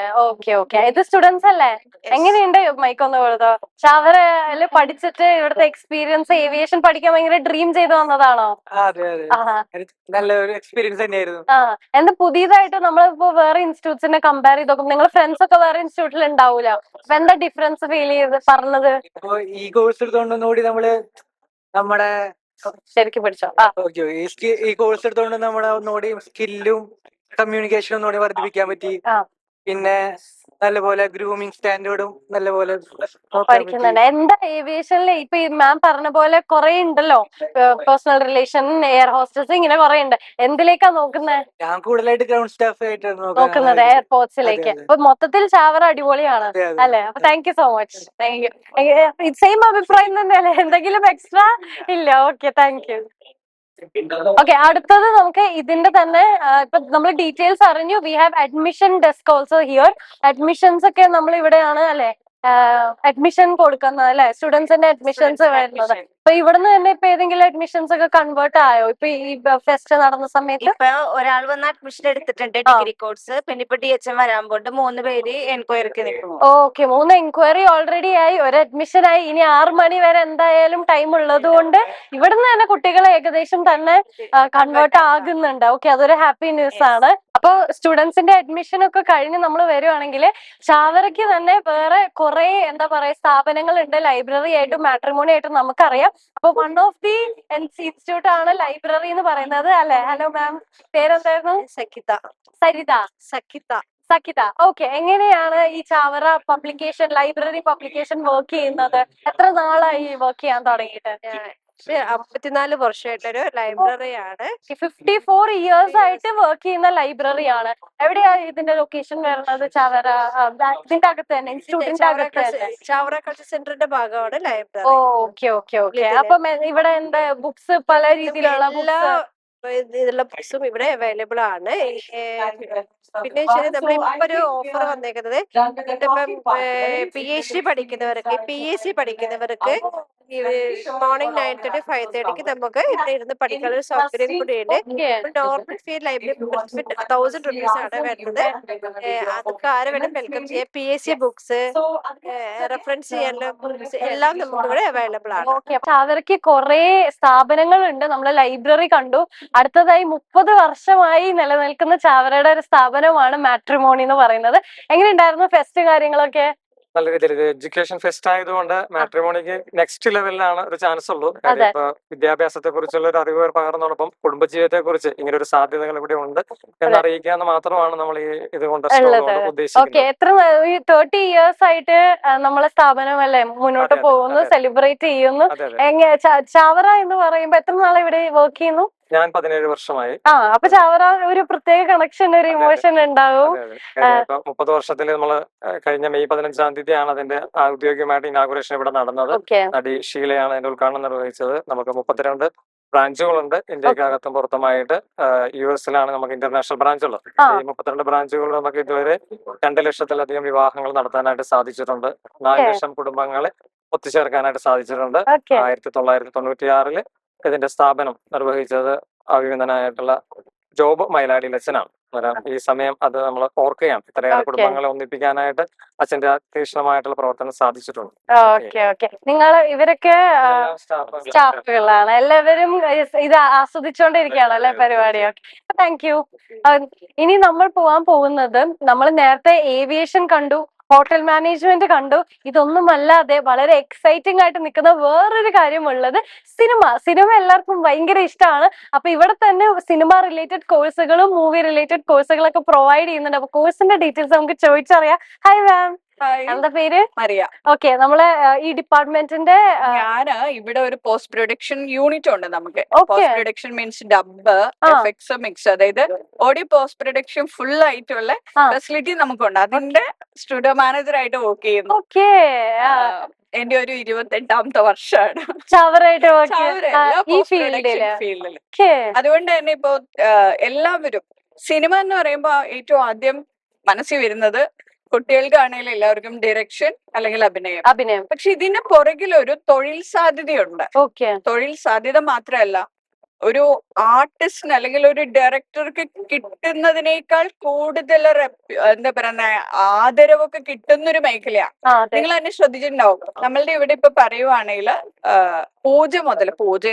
ഓക്കെ. ഇത് സ്റ്റുഡൻസ് അല്ലേ? എങ്ങനെയുണ്ട് മൈക്കൊന്ന് കൊടുത്തോ? ചാവറയില് പഠിച്ചിട്ട് ഇവിടുത്തെ എക്സ്പീരിയൻസ് ഏവിയേഷൻ പഠിക്കാൻ ഭയങ്കര ഡ്രീം ചെയ്ത് വന്നതാണോ? നല്ലൊരു എക്സ്പീരിയൻസ് തന്നെയായിരുന്നു. എന്താ പുതിയതായിട്ട് നമ്മളിപ്പോ വേറെ ഇൻസ്റ്റിറ്റ്യൂട്ട്സിനെ കമ്പയർ ചെയ്ത് നോക്കും, നിങ്ങൾ ഫ്രണ്ട്സ് ഒക്കെ വേറെ ഇൻസ്റ്റിറ്റ്യൂട്ടിൽ ഉണ്ടാവൂല, അപ്പൊ എന്താ ഡിഫറൻസ് ഫീൽ ചെയ്ത് പറഞ്ഞത്? ഈ കോഴ്സ് എടുത്തോണ്ടുകൂടി നമ്മള് നമ്മുടെ ശരിക്കും പഠിച്ചോ? ഈ കോഴ്സ് എടുത്തോണ്ട് നമ്മുടെ ഒന്നുകൂടി സ്കില്ലും കമ്മ്യൂണിക്കേഷനും ഒന്നുകൂടി വർദ്ധിപ്പിക്കാൻ പറ്റി. പിന്നെ നല്ലപോലെ ഗ്രൂമിങ് സ്റ്റാൻഡേർഡും നല്ലപോലെ പഠിക്കുന്നുണ്ട്. എന്താ ഏവിയേഷനിൽ ഇപ്പൊ മാം പറഞ്ഞ പോലെ കുറെ ഉണ്ടല്ലോ, പേഴ്സണൽ റിലേഷൻ, എയർ ഹോസ്റ്റസ്, ഇങ്ങനെ കുറെ ഉണ്ട്. എന്തിലേക്കാ നോക്കുന്നത്? ഞാൻ കൂടുതലായിട്ട് ഗ്രൗണ്ട് സ്റ്റാഫ് ആയിട്ടാണ് നോക്കുന്നത്, എയർപോർട്സിലേക്ക്. അപ്പൊ മൊത്തത്തിൽ ചാവറ അടിപൊളിയാണ് അല്ലെ? അപ്പൊ thank you so much. Same അഭിപ്രായം തന്നെയല്ലേ? എന്തെങ്കിലും എക്സ്ട്രാ ഇല്ല? Okay, thank you. ഓക്കെ, അടുത്തത് നമുക്ക് ഇതിന്റെ തന്നെ ഇപ്പൊ നമ്മൾ ഡീറ്റെയിൽസ് അറിഞ്ഞു. We have admission desk also here. Admissions ഒക്കെ നമ്മൾ ഇവിടെയാണ് അല്ലെ അഡ്മിഷൻ കൊടുക്കുന്നത് അല്ലെ? സ്റ്റുഡൻസിന്റെ അഡ്മിഷൻസ് വരുന്നത്. അപ്പൊ ഇവിടുന്ന് തന്നെ ഇപ്പൊ ഏതെങ്കിലും അഡ്മിഷൻസ് ഒക്കെ കൺവേർട്ട് ആയോ ഇപ്പൊ ഈ ഫെസ്റ്റ് നടന്ന സമയത്ത്? ഇപ്പൊ ഒരാൾ വന്ന് അഡ്മിഷൻ എടുത്തിട്ടുണ്ട് ഡിഗ്രി കോഴ്സ്. പിന്നെ ഇപ്പൊ DHM വരാൻ പോയിട്ട് 3 പേര് എൻക്വയറിക്ക് നിൽക്കുന്നു. ഓക്കെ, 3 എൻക്വയറി ഓൾറെഡി ആയി, ഒരു അഡ്മിഷൻ ആയി. ഇനി 6 മണി വരെ എന്തായാലും ടൈം ഉള്ളത് കൊണ്ട് ഇവിടുന്ന് തന്നെ കുട്ടികൾ ഏകദേശം തന്നെ കൺവേർട്ട് ആകുന്നുണ്ട്. ഓക്കെ, അതൊരു ഹാപ്പി ന്യൂസ് ആണ്. അപ്പൊ സ്റ്റുഡൻസിന്റെ അഡ്മിഷൻ ഒക്കെ കഴിഞ്ഞ് നമ്മൾ വരുവാണെങ്കിൽ ചാവറയ്ക്ക് തന്നെ വേറെ കുറെ എന്താ പറയാ സ്ഥാപനങ്ങൾ ഉണ്ട്, ലൈബ്രറി ആയിട്ടും മാട്രിമോണി ആയിട്ടും നമുക്കറിയാം. അപ്പൊ വൺ ഓഫ് ദി ഇൻസ്റ്റിറ്റ്യൂട്ട് ആണ് ലൈബ്രറി എന്ന് പറയുന്നത് അല്ലെ? ഹലോ മാം, പേരെന്തായിരുന്നു? സക്കിത. സരിത. സക്കിത. സക്കിത. ഓക്കെ. എങ്ങനെയാണ് ഈ Chavara publication library publication work ചെയ്യുന്നത്? എത്ര നാളായി വർക്ക് ചെയ്യാൻ തുടങ്ങിയിട്ട്? 54 വർഷമായിട്ടൊരു ലൈബ്രറിയാണ്. 54 ഇയേഴ്സ് ആയിട്ട് വർക്ക് ചെയ്യുന്ന ലൈബ്രറിയാണ്. എവിടെയാ ഇതിന്റെ ലൊക്കേഷൻ വരുന്നത്? ചാവറ ഇതിന്റെ അകത്ത് തന്നെ, ഇൻസ്റ്റിറ്റ്യൂട്ടിന്റെ അകത്ത് തന്നെ? ചാവറ കൾച്ചർ സെന്ററിന്റെ ഭാഗമാണ് ലൈബ്രറി. Okay okay okay. അപ്പം ഇവിടെ എന്താ ബുക്സ്, പല രീതിയിലുള്ള ഇതിലുള്ള ബുക്സും ഇവിടെ അവൈലബിൾ ആണ്. പിന്നെ നമ്മളിപ്പോ ഒരു ഓഫർ വന്നേക്കുന്നത് PhD പഠിക്കുന്നവർക്ക്, PSc പഠിക്കുന്നവർക്ക് മോർണിംഗ് 9:30 5:30 നമുക്ക് ഇവിടെ ഇരുന്ന് പഠിക്കാനുള്ള ഒരു സൗകര്യം കൂടിയുണ്ട്. നോർമൽ ഫീ ലൈബ്രറി 1000 rupees ആണ് വരുന്നത്. അതൊക്കെ ആരെ വേണം വെൽക്കം ചെയ്യാം. PSc ബുക്സ്, റെഫറൻസ് ചെയ്യാനുള്ള ബുക്സ് എല്ലാം നമുക്ക് ഇവിടെ അവൈലബിൾ ആണ്. അവർക്ക് കുറെ സ്ഥാപനങ്ങളുണ്ട്. നമ്മള് ലൈബ്രറി കണ്ടു. അടുത്തതായി 30 വർഷമായി നിലനിൽക്കുന്ന ചാവറയുടെ ഒരു സ്ഥാപനമാണ് മാട്രിമോണി എന്ന് പറയുന്നത്. എങ്ങനെയുണ്ടായിരുന്നു ഫെസ്റ്റ് കാര്യങ്ങളൊക്കെ? നല്ല രീതിയിൽ എഡ്യൂക്കേഷൻ ഫെസ്റ്റ് ആയതുകൊണ്ട് മാട്രിമോണിക്ക് നെക്സ്റ്റ് ലെവലിലാണ് ഒരു ചാൻസ് ഉള്ളൂ. കാര്യം ഇപ്പൊ വിദ്യാഭ്യാസത്തെ കുറിച്ചുള്ള ഒരു അറിവ് പകർന്നോടൊപ്പം കുടുംബജീവിതത്തെ കുറിച്ച് ഇങ്ങനെ ഒരു സാധ്യതകൾ ഇവിടെ ഉണ്ട് എന്നറിയിക്കാന്ന് മാത്രമാണ് നമ്മൾ ഈ ഇതുകൊണ്ട് ഉദ്ദേശിക്കുന്നത്. എത്ര 30 ഇയേഴ്സ് ആയിട്ട് നമ്മളെ സ്ഥാപനം അല്ലേ മുന്നോട്ട് പോകുന്നു, സെലിബ്രേറ്റ് ചെയ്യുന്നു. ചാവറ എന്ന് പറയുമ്പോ എത്ര നാളെ ഇവിടെ വർക്ക് ചെയ്യുന്നു? ഞാൻ 17 വർഷമായി. അപ്പൊ ചാവറ ഒരു പ്രത്യേക കണക്ഷൻ, ഒരു ഇമോഷൻ ഉണ്ടാവും. 30 വർഷത്തിൽ നമ്മള് കഴിഞ്ഞ മെയ് 15-ാം തീയതിയാണ് അതിന്റെ ഔദ്യോഗികമായിട്ട് ഇനാഗുറേഷൻ ഇവിടെ നടന്നത്. നടി ഷീലയാണ് അതിന്റെ ഉദ്ഘാടനം നിർവഹിച്ചത്. നമുക്ക് 32 ബ്രാഞ്ചുകളുണ്ട് ഇന്ത്യക്കകത്തും പുറത്തുമായിട്ട്. US-ലാണ് നമുക്ക് ഇന്റർനാഷണൽ ബ്രാഞ്ച് ഉള്ളത്. ഈ 32 ബ്രാഞ്ചുകൾ നമുക്ക് ഇതുവരെ 2 ലക്ഷത്തിലധികം വിവാഹങ്ങൾ നടത്താനായിട്ട് സാധിച്ചിട്ടുണ്ട്. 4 ലക്ഷം കുടുംബങ്ങളെ ഒത്തുചേർക്കാനായിട്ട് സാധിച്ചിട്ടുണ്ട്. 1996 ഇതിന്റെ സ്ഥാപനം നിർവഹിച്ചത് അഭിനന്ദനായിട്ടുള്ള ജോബ് മൈലാടി അച്ഛനാണ്. ഈ സമയം അത് നമ്മൾ ഓർക്കുകയാണ്. ഇത്രയേറെ കുടുംബങ്ങളെ ഒന്നിപ്പിക്കാനായിട്ട് അച്ഛന്റെ തീക്ഷ്ണമായിട്ടുള്ള പ്രവർത്തനം സാധിച്ചിട്ടുണ്ട്. നിങ്ങൾ ഇവരൊക്കെ സ്റ്റാഫുകളാണ്, എല്ലാവരും ഇത് ആസ്വദിച്ചുകൊണ്ടിരിക്കുകയാണ് അല്ലെ പരിപാടിയൊക്കെ. Thank you. ഇനി നമ്മൾ പോവാൻ പോകുന്നത്, നമ്മൾ നേരത്തെ ഏവിയേഷൻ കണ്ടു, ഹോട്ടൽ മാനേജ്മെന്റ് കണ്ടു. ഇതൊന്നുമല്ലാതെ വളരെ എക്സൈറ്റിംഗ് ആയിട്ട് നിൽക്കുന്ന വേറൊരു കാര്യമുള്ളത് സിനിമ എല്ലാവർക്കും ഭയങ്കര ഇഷ്ടമാണ്. അപ്പൊ ഇവിടെ തന്നെ സിനിമ റിലേറ്റഡ് കോഴ്സുകളും മൂവി റിലേറ്റഡ് കോഴ്സുകളൊക്കെ പ്രൊവൈഡ് ചെയ്യുന്നുണ്ട്. അപ്പൊ കോഴ്സിന്റെ ഡീറ്റെയിൽസ് നമുക്ക് ചോദിച്ചറിയാം. ഹായ് മാം, എന്താ പേര്? മറിയ. ഓക്കെ. നമ്മളെ ഈ ഡിപ്പാർട്ട്മെന്റിന്റെ ഞാന് ഇവിടെ ഒരു പോസ്റ്റ് പ്രൊഡക്ഷൻ യൂണിറ്റ് ഉണ്ട് നമുക്ക്. Post production means dub, effects, mix, അതായത് ഓഡിയോ പോസ്റ്റ് പ്രൊഡക്ഷൻ ഫുൾ ആയിട്ടുള്ള ഫെസിലിറ്റി നമുക്കുണ്ട്. അതിന്റെ സ്റ്റുഡിയോ മാനേജർ ആയിട്ട് വർക്ക് ചെയ്യുന്നു. എന്റെ ഒരു 28ാമത്തെ വർഷമാണ് ഫീൽഡിൽ. അതുകൊണ്ട് തന്നെ ഇപ്പോ എല്ലാവരും സിനിമ എന്ന് പറയുമ്പോ ഏറ്റവും ആദ്യം മനസ്സിൽ വരുന്നത് കുട്ടികൾക്കാണെങ്കിലും എല്ലാവർക്കും ഡയറക്ഷൻ അല്ലെങ്കിൽ അഭിനയം. പക്ഷെ ഇതിന്റെ പുറകിൽ ഒരു തൊഴിൽ സാധ്യതയുണ്ട്. തൊഴിൽ സാധ്യത മാത്രമല്ല, ഒരു ആർട്ടിസ്റ്റിന് അല്ലെങ്കിൽ ഒരു ഡയറക്ടർക്ക് കിട്ടുന്നതിനേക്കാൾ കൂടുതൽ എന്താ പറയുന്ന ആദരവൊക്കെ കിട്ടുന്നൊരു മേഖലയാണ്. നിങ്ങൾ തന്നെ ശ്രദ്ധിച്ചിട്ടുണ്ടാവും. നമ്മളുടെ ഇവിടെ ഇപ്പൊ പറയുവാണെങ്കിൽ പൂജ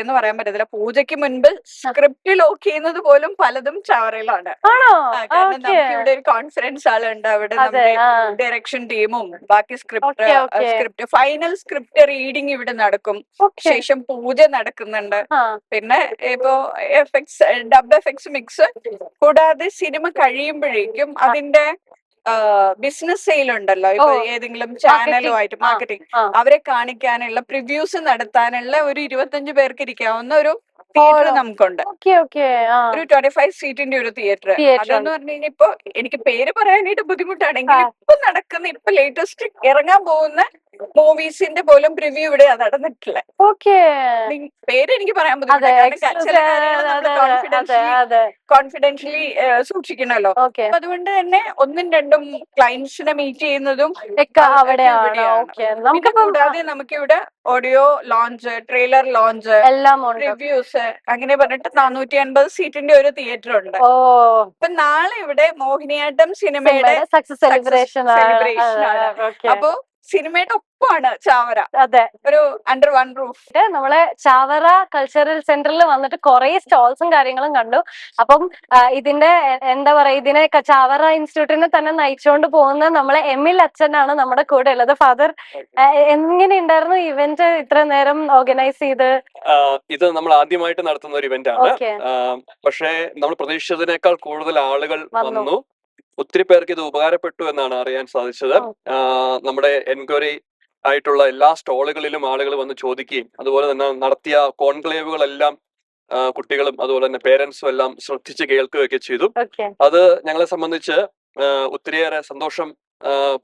എന്ന് പറയാൻ പറ്റത്തില്ല, പൂജയ്ക്ക് മുൻപ് സ്ക്രിപ്റ്റ് ലോക്ക് ചെയ്യുന്നത് പോലും പലതും ചാവറയിലാണ്. കാരണം നമുക്ക് ഇവിടെ ഒരു കോൺഫറൻസ് ഹാളുണ്ട്, അവിടെ നമ്മുടെ ഡയറക്ഷൻ ടീമും ബാക്കി സ്ക്രിപ്റ്റ് ഫൈനൽ സ്ക്രിപ്റ്റ് റീഡിങ് ഇവിടെ നടക്കും. ശേഷം പൂജ നടക്കുന്നുണ്ട്. പിന്നെ ഇപ്പോ ഡബ് എഫക്ട്സ്, മിക്സ്, കൂടാതെ സിനിമ കഴിയുമ്പോഴേക്കും അതിന്റെ ബിസിനസ് സെയിൽ ഉണ്ടല്ലോ. ഇപ്പൊ ഏതെങ്കിലും ചാനലുമായിട്ട് മാർക്കറ്റിംഗ്, അവരെ കാണിക്കാനുള്ള പ്രിവ്യൂസ് നടത്താനുള്ള ഒരു 25 പേർക്ക് ഇരിക്കാവുന്ന ഒരു തിയേറ്റർ നമുക്കുണ്ട്. ഒരു 25 സീറ്റിന്റെ ഒരു തിയേറ്റർ. അതെന്ന് പറഞ്ഞു കഴിഞ്ഞാൽ ഇപ്പൊ എനിക്ക് പേര് പറയാനായിട്ട് ബുദ്ധിമുട്ടാണെങ്കിൽ ഇപ്പൊ ലേറ്റസ്റ്റ് ഇറങ്ങാൻ പോകുന്ന മൂവീസിന്റെ പോലും പ്രിവ്യൂ ഇവിടെ നടന്നിട്ടില്ല. പേര് എനിക്ക് പറയാൻ കോൺഫിഡൻഷ്യലി സൂക്ഷിക്കണല്ലോ. അതുകൊണ്ട് തന്നെ 1-2 ക്ലയന്റ്സിനെ മീറ്റ് ചെയ്യുന്നതും കൂടാതെ നമുക്കിവിടെ audio launch, trailer launch, reviews, അങ്ങനെ പറഞ്ഞിട്ട് 450 സീറ്റിന്റെ ഒരു തിയേറ്റർ ഉണ്ട്. ഇപ്പൊ നാളെ ഇവിടെ മോഹിനിയാട്ടം സിനിമയുടെ സെലിബ്രേഷൻ ആണ്. അപ്പൊ സിനിമയുടെ ഒപ്പമാണ് ചാവറ. അതെ, ഒരു അണ്ടർ വൺ റൂഫ്. നമ്മളെ ചാവറ കൾച്ചറൽ സെന്ററിൽ വന്നിട്ട് കുറെ സ്റ്റോൾസും കാര്യങ്ങളും കണ്ടു. അപ്പം ഇതിന്റെ എന്താ പറയാ, ഇതിനെ ചാവറ ഇൻസ്റ്റിറ്റ്യൂട്ടിനെ തന്നെ നയിച്ചുകൊണ്ട് പോകുന്ന നമ്മളെ എമിൽ അച്ഛനാണ് നമ്മുടെ കൂടെ ഉള്ളത്. ഫാദർ, എങ്ങനെയുണ്ടായിരുന്നു ഇവന്റ് ഇത്ര നേരം ഓർഗനൈസ് ചെയ്ത്? ഇത് നമ്മൾ ആദ്യമായിട്ട് നടത്തുന്ന ഒരു ഇവന്റ് ആണ്. പക്ഷേ നമ്മൾ പ്രതീക്ഷിച്ചതിനേക്കാൾ കൂടുതൽ ആളുകൾ വന്നു. ഒത്തിരി പേർക്ക് ഇത് ഉപകാരപ്പെട്ടു എന്നാണ് അറിയാൻ സാധിച്ചത്. നമ്മുടെ എൻക്വയറി ആയിട്ടുള്ള എല്ലാ സ്റ്റോളുകളിലും ആളുകൾ വന്ന് ചോദിക്കുകയും അതുപോലെ തന്നെ നടത്തിയ കോൺക്ലേവുകളെല്ലാം കുട്ടികളും അതുപോലെ തന്നെ പേരൻസും എല്ലാം ശ്രദ്ധിച്ച് കേൾക്കുകയൊക്കെ ചെയ്തു. അത് ഞങ്ങളെ സംബന്ധിച്ച് ഒത്തിരിയേറെ സന്തോഷം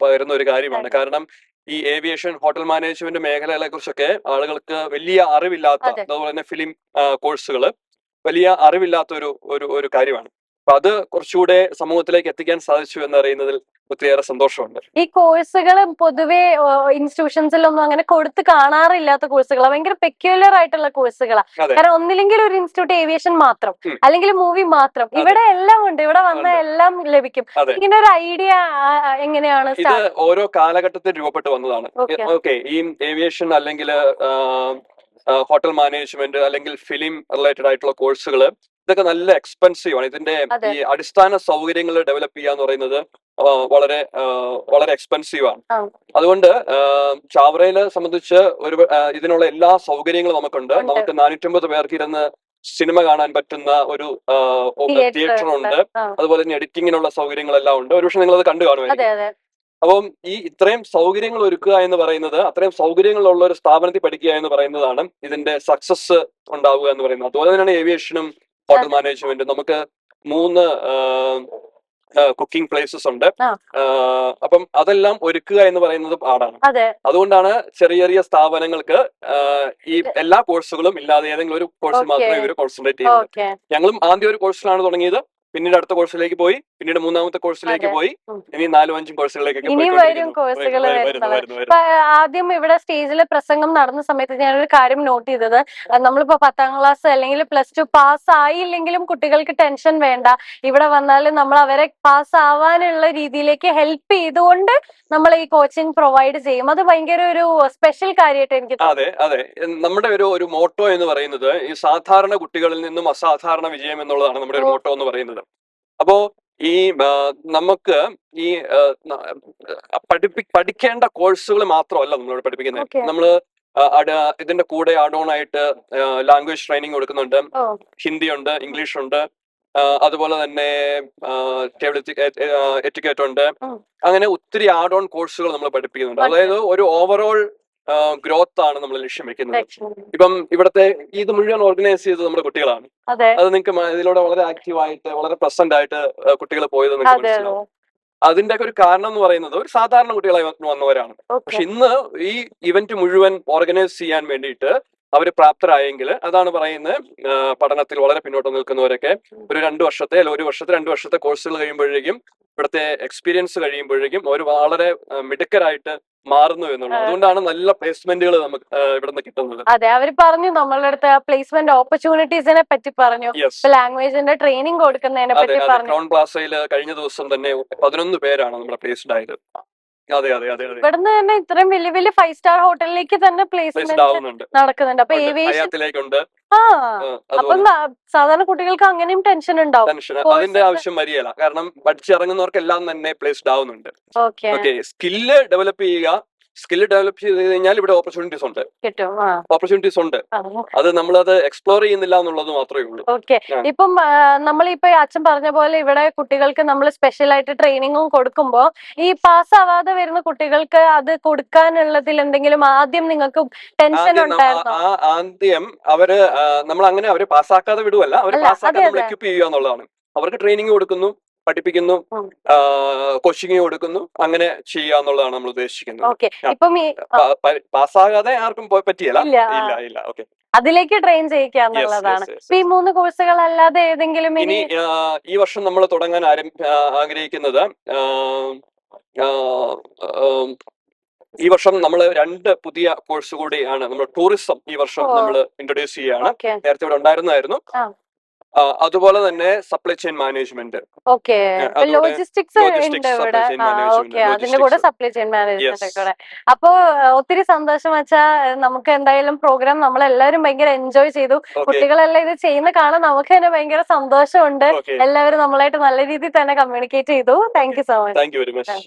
പകരുന്ന ഒരു കാര്യമാണ്. കാരണം ഈ ഏവിയേഷൻ ഹോട്ടൽ മാനേജ്മെന്റ് മേഖലകളെ കുറിച്ചൊക്കെ ആളുകൾക്ക് വലിയ അറിവില്ലാത്ത, അതുപോലെ തന്നെ ഫിലിം കോഴ്സുകൾ വലിയ അറിവില്ലാത്ത ഒരു കാര്യമാണ്. അപ്പൊ അത് കുറച്ചുകൂടെ സമൂഹത്തിലേക്ക് എത്തിക്കാൻ സാധിച്ചു എന്നറിയുന്നതിൽ ഒത്തിരിയേറെ സന്തോഷമുണ്ട്. ഈ കോഴ്സുകൾ പൊതുവെ ഇൻസ്റ്റിറ്റ്യൂഷൻസിലൊന്നും അങ്ങനെ കൊടുത്ത് കാണാറില്ലാത്ത കോഴ്സുകളാണ്, ഭയങ്കര പെക്യുലർ ആയിട്ടുള്ള കോഴ്സുകളാണ്. കാരണം ഒന്നില്ലെങ്കിൽ ഒരു ഇൻസ്റ്റിറ്റ്യൂട്ട് ഏവിയേഷൻ മാത്രം, അല്ലെങ്കിൽ മൂവി മാത്രം. ഇവിടെ എല്ലാം ഉണ്ട്, ഇവിടെ വന്ന എല്ലാം ലഭിക്കും. ഇങ്ങനെ ഒരു ഐഡിയ എങ്ങനെയാണ്? ഇത് ഓരോ കാലഘട്ടത്തിൽ രൂപപ്പെട്ടു വന്നതാണ്. ഓക്കെ, ഈ ഏവിയേഷൻ അല്ലെങ്കിൽ ഹോട്ടൽ മാനേജ്മെന്റ് അല്ലെങ്കിൽ ഫിലിം റിലേറ്റഡ് ആയിട്ടുള്ള കോഴ്സുകൾ ഇതൊക്കെ നല്ല എക്സ്പെൻസീവ് ആണ്. ഇതിന്റെ ഈ അടിസ്ഥാന സൗകര്യങ്ങൾ ഡെവലപ്പ് ചെയ്യാന്ന് പറയുന്നത് വളരെ വളരെ എക്സ്പെൻസീവ് ആണ്. അതുകൊണ്ട് ചാവറയിലെ സംബന്ധിച്ച് ഇതിനുള്ള എല്ലാ സൗകര്യങ്ങളും നമുക്കുണ്ട്. നമുക്ക് 450 പേർക്ക് ഇരുന്ന് സിനിമ കാണാൻ പറ്റുന്ന ഒരു തിയേറ്റർ ഉണ്ട്. അതുപോലെ തന്നെ എഡിറ്റിങ്ങിനുള്ള സൗകര്യങ്ങളെല്ലാം ഉണ്ട്. ഒരുപക്ഷെ നിങ്ങൾ അത് കണ്ടു കാണുമായിരിക്കും. അപ്പം ഈ ഇത്രയും സൗകര്യങ്ങൾ ഒരുക്കുക എന്ന് പറയുന്നത്, അത്രയും സൗകര്യങ്ങളുള്ള ഒരു സ്ഥാപനത്തിൽ പഠിക്കുക എന്ന് പറയുന്നതാണ് ഇതിന്റെ സക്സസ് ഉണ്ടാവുക എന്ന് പറയുന്നത്. അതുപോലെ തന്നെയാണ് ഏവിയേഷനും ഹോട്ടൽ മാനേജ്മെന്റ്. നമുക്ക് 3 കുക്കിംഗ് പ്ലേസസ് ഉണ്ട്. അപ്പം അതെല്ലാം ഒരുക്കുക എന്ന് പറയുന്നത് പാടാണ്. അതുകൊണ്ടാണ് ചെറിയ ചെറിയ സ്ഥാപനങ്ങൾക്ക് ഈ എല്ലാ കോഴ്സുകളും ഇല്ലാതെ ഏതെങ്കിലും ഒരു കോഴ്സിൽ മാത്രമേ ഇവർ കോൺസെൻട്രേറ്റ് ചെയ്യുന്നത്. ഞങ്ങളും ആദ്യം ഒരു കോഴ്സിലാണ് തുടങ്ങിയത്, പിന്നീട് അടുത്ത കോഴ്സിലേക്ക് പോയി, പിന്നീട് 3ാമത്തെ കോഴ്സിലേക്ക് പോയി, ഇനി 4-5 കോഴ്സുകളിലേക്ക്. ആദ്യം ഇവിടെ സ്റ്റേജിൽ പ്രസംഗം നടന്ന സമയത്ത് ഞാനൊരു കാര്യം നോട്ട് ചെയ്തത്, നമ്മളിപ്പോ 10ാം ക്ലാസ് അല്ലെങ്കിൽ +2 പാസ് ആയില്ലെങ്കിലും കുട്ടികൾക്ക് ടെൻഷൻ വേണ്ട, ഇവിടെ വന്നാൽ നമ്മൾ അവരെ പാസ് ആവാനുള്ള രീതിയിലേക്ക് ഹെൽപ്പ് ചെയ്തുകൊണ്ട് നമ്മൾ ഈ കോച്ചിങ് പ്രൊവൈഡ് ചെയ്യും. അത് ഭയങ്കര ഒരു സ്പെഷ്യൽ കാര്യമായിട്ട് എനിക്ക് തോന്നുന്നു. അതെ, നമ്മുടെ ഒരു മോട്ടോ എന്ന് പറയുന്നത് ഈ സാധാരണ കുട്ടികളിൽ നിന്നും അസാധാരണ വിജയം എന്നുള്ളതാണ് നമ്മുടെ ഒരു മോട്ടോ എന്ന് പറയുന്നത്. അപ്പോ ഈ നമുക്ക് ഈ പഠിക്കേണ്ട കോഴ്സുകൾ മാത്രമല്ല നമ്മളിവിടെ പഠിപ്പിക്കുന്നത്. നമ്മള് ഇതിന്റെ കൂടെ ആഡ് ഓൺ ആയിട്ട് ലാംഗ്വേജ് ട്രെയിനിങ് കൊടുക്കുന്നുണ്ട്. ഹിന്ദി ഉണ്ട്, ഇംഗ്ലീഷ് ഉണ്ട്, അതുപോലെ തന്നെ ടേബിൾ എറ്റിക്കേറ്റ് ഉണ്ട്. അങ്ങനെ ഒത്തിരി ആഡ് ഓൺ കോഴ്സുകൾ നമ്മൾ പഠിപ്പിക്കുന്നുണ്ട്. അതായത് ഒരു ഓവറോൾ ഗ്രോത്ത് ആണ് നമ്മൾ ലക്ഷ്യം വെക്കുന്നത്. ഇപ്പം ഇവിടത്തെ ഇത് മുഴുവൻ ഓർഗനൈസ് ചെയ്തത് നമ്മുടെ കുട്ടികളാണ്. അത് നിങ്ങൾക്ക് ഇതിലൂടെ വളരെ ആക്റ്റീവായിട്ട് വളരെ പ്രസന്റ് ആയിട്ട് കുട്ടികൾ പോയത് നിങ്ങൾക്ക് മനസ്സിലാവും. അതിന്റെ ഒക്കെ ഒരു കാരണം എന്ന് പറയുന്നത് ഒരു സാധാരണ കുട്ടികളായി വന്നവരാണ്. പക്ഷെ ഇന്ന് ഈ ഇവന്റ് മുഴുവൻ ഓർഗനൈസ് ചെയ്യാൻ വേണ്ടിയിട്ട് അവർ പ്രാപ്തരായെങ്കിൽ, അതാണ് പറയുന്നത്, പഠനത്തിൽ വളരെ പിന്നോട്ട് നിൽക്കുന്നവരൊക്കെ ഒരു 2 വർഷത്തെ അല്ല 1 വർഷത്തെ 2 വർഷത്തെ കോഴ്സുകൾ കഴിയുമ്പോഴേക്കും, ഇവിടുത്തെ എക്സ്പീരിയൻസ് കഴിയുമ്പോഴേക്കും അവർ വളരെ മിടുക്കരായിട്ട് മാറുന്നു എന്നുള്ളത്. അതുകൊണ്ടാണ് നല്ല പ്ലേസ്മെന്റുകൾ നമുക്ക് ഇവിടുന്ന് കിട്ടുന്നത്. അതെ, അവർ പറഞ്ഞു നമ്മളുടെ അടുത്ത് പ്ലേസ്മെന്റ് ഓപ്പർച്യൂണിറ്റീസിനെ പറ്റി പറഞ്ഞു, ലാംഗ്വേജിന്റെ ട്രെയിനിങ് കൊടുക്കുന്നതിനെ പറ്റി പറഞ്ഞു. ക്രൗൺ പ്ലാസയിൽ കഴിഞ്ഞ ദിവസം തന്നെ 11 പേരാണ് നമ്മുടെ പ്ലേസ്ഡ് ആയത്. ഇവിടുന്ന് തന്നെ ഇത്രയും വലിയ വലിയ 5 സ്റ്റാർ ഹോട്ടലിലേക്ക് തന്നെ പ്ലേസ്മെന്റ് നടക്കുന്നുണ്ട്. അപ്പൊ ഏവിയേഷൻ അപ്പം സാധാരണ കുട്ടികൾക്ക് അങ്ങനെയും ടെൻഷൻ ഉണ്ടാവും. അതിന്റെ ആവശ്യം വരികയില്ല, കാരണം പഠിച്ചിറങ്ങുന്നവർക്കെല്ലാം തന്നെ പ്ലേസ്ഡ് ആവുന്നുണ്ട്. സ്കില്ല് ഡെവലപ്പ് ചെയ്യുക, സ്കില്ല് ഡെവലപ്പ് ചെയ്ത് കഴിഞ്ഞാൽ ഇവിടെ ഓപ്പർച്യൂണിറ്റീസ് ഉണ്ട്. അത് നമ്മളത് എക്സ്പ്ലോർ ചെയ്യുന്നില്ല എന്നുള്ളത് മാത്രമേ ഉള്ളൂ. ഓക്കെ, ഇപ്പം നമ്മളിപ്പോ അച്ഛൻ പറഞ്ഞ പോലെ ഇവിടെ കുട്ടികൾക്ക് നമ്മൾ സ്പെഷ്യൽ ആയിട്ട് ട്രെയിനിങ്ങും കൊടുക്കുമ്പോ ഈ പാസ് ആവാതെ വരുന്ന കുട്ടികൾക്ക് അത് കൊടുക്കാനുള്ളതിൽ എന്തെങ്കിലും ആദ്യം നിങ്ങൾക്ക് ടെൻഷൻ ഉണ്ടായിരുന്നോ? ആദ്യം നമ്മൾ അങ്ങനെ അവര് പാസ്സാക്കാതെ വിടുവല്ല, അവർ പാസ്സാക്കാതെ നമ്മൾ എക്വിപ്പ് ചെയ്യുക എന്നുള്ളതാണ്. അവർക്ക് ട്രെയിനിങ് കൊടുക്കുന്നു, പഠിപ്പിക്കുന്നു, കോച്ചിങ് കൊടുക്കുന്നു, അങ്ങനെ ചെയ്യുക എന്നുള്ളതാണ് നമ്മൾ ഉദ്ദേശിക്കുന്നത്. പാസ്സാകാതെ ആർക്കും പറ്റിയല്ല. ഇല്ല. ഓക്കെ, അതിലേക്ക് ട്രെയിൻ ചെയ്യിക്കുക എന്നുള്ളതാണ്. ഈ 3 കോഴ്സുകൾ അല്ലാതെ ഏതെങ്കിലും ഇനി ഈ വർഷം നമ്മൾ തുടങ്ങാൻ ആഗ്രഹിക്കുന്നത്, ഈ വർഷം നമ്മൾ 2 പുതിയ കോഴ്സ് കൂടിയാണ്. നമ്മൾ ടൂറിസം ഈ വർഷം നമ്മൾ ഇൻട്രൊഡ്യൂസ് ചെയ്യുകയാണ്. നേരത്തെ ഇവിടെ ഉണ്ടായിരുന്നായിരുന്നു. അതുപോലെ തന്നെ supply chain management. Okay, logistics ഉണ്ട് ഇവിടെ. ഓക്കെ, അതിന്റെ കൂടെ സപ്ലൈ ചെയിൻ മാനേജ്മെന്റ് കൂടെ. അപ്പൊ ഒത്തിരി സന്തോഷം വെച്ചാ നമുക്ക് എന്തായാലും പ്രോഗ്രാം നമ്മളെല്ലാവരും ഭയങ്കര എൻജോയ് ചെയ്തു. കുട്ടികളെല്ലാം ഇത് ചെയ്യുന്ന കാണാൻ നമുക്ക് തന്നെ ഭയങ്കര സന്തോഷമുണ്ട്. എല്ലാവരും നമ്മളായിട്ട് നല്ല രീതിയിൽ തന്നെ കമ്മ്യൂണിക്കേറ്റ് ചെയ്തു. Thank you so much. Thank you very much.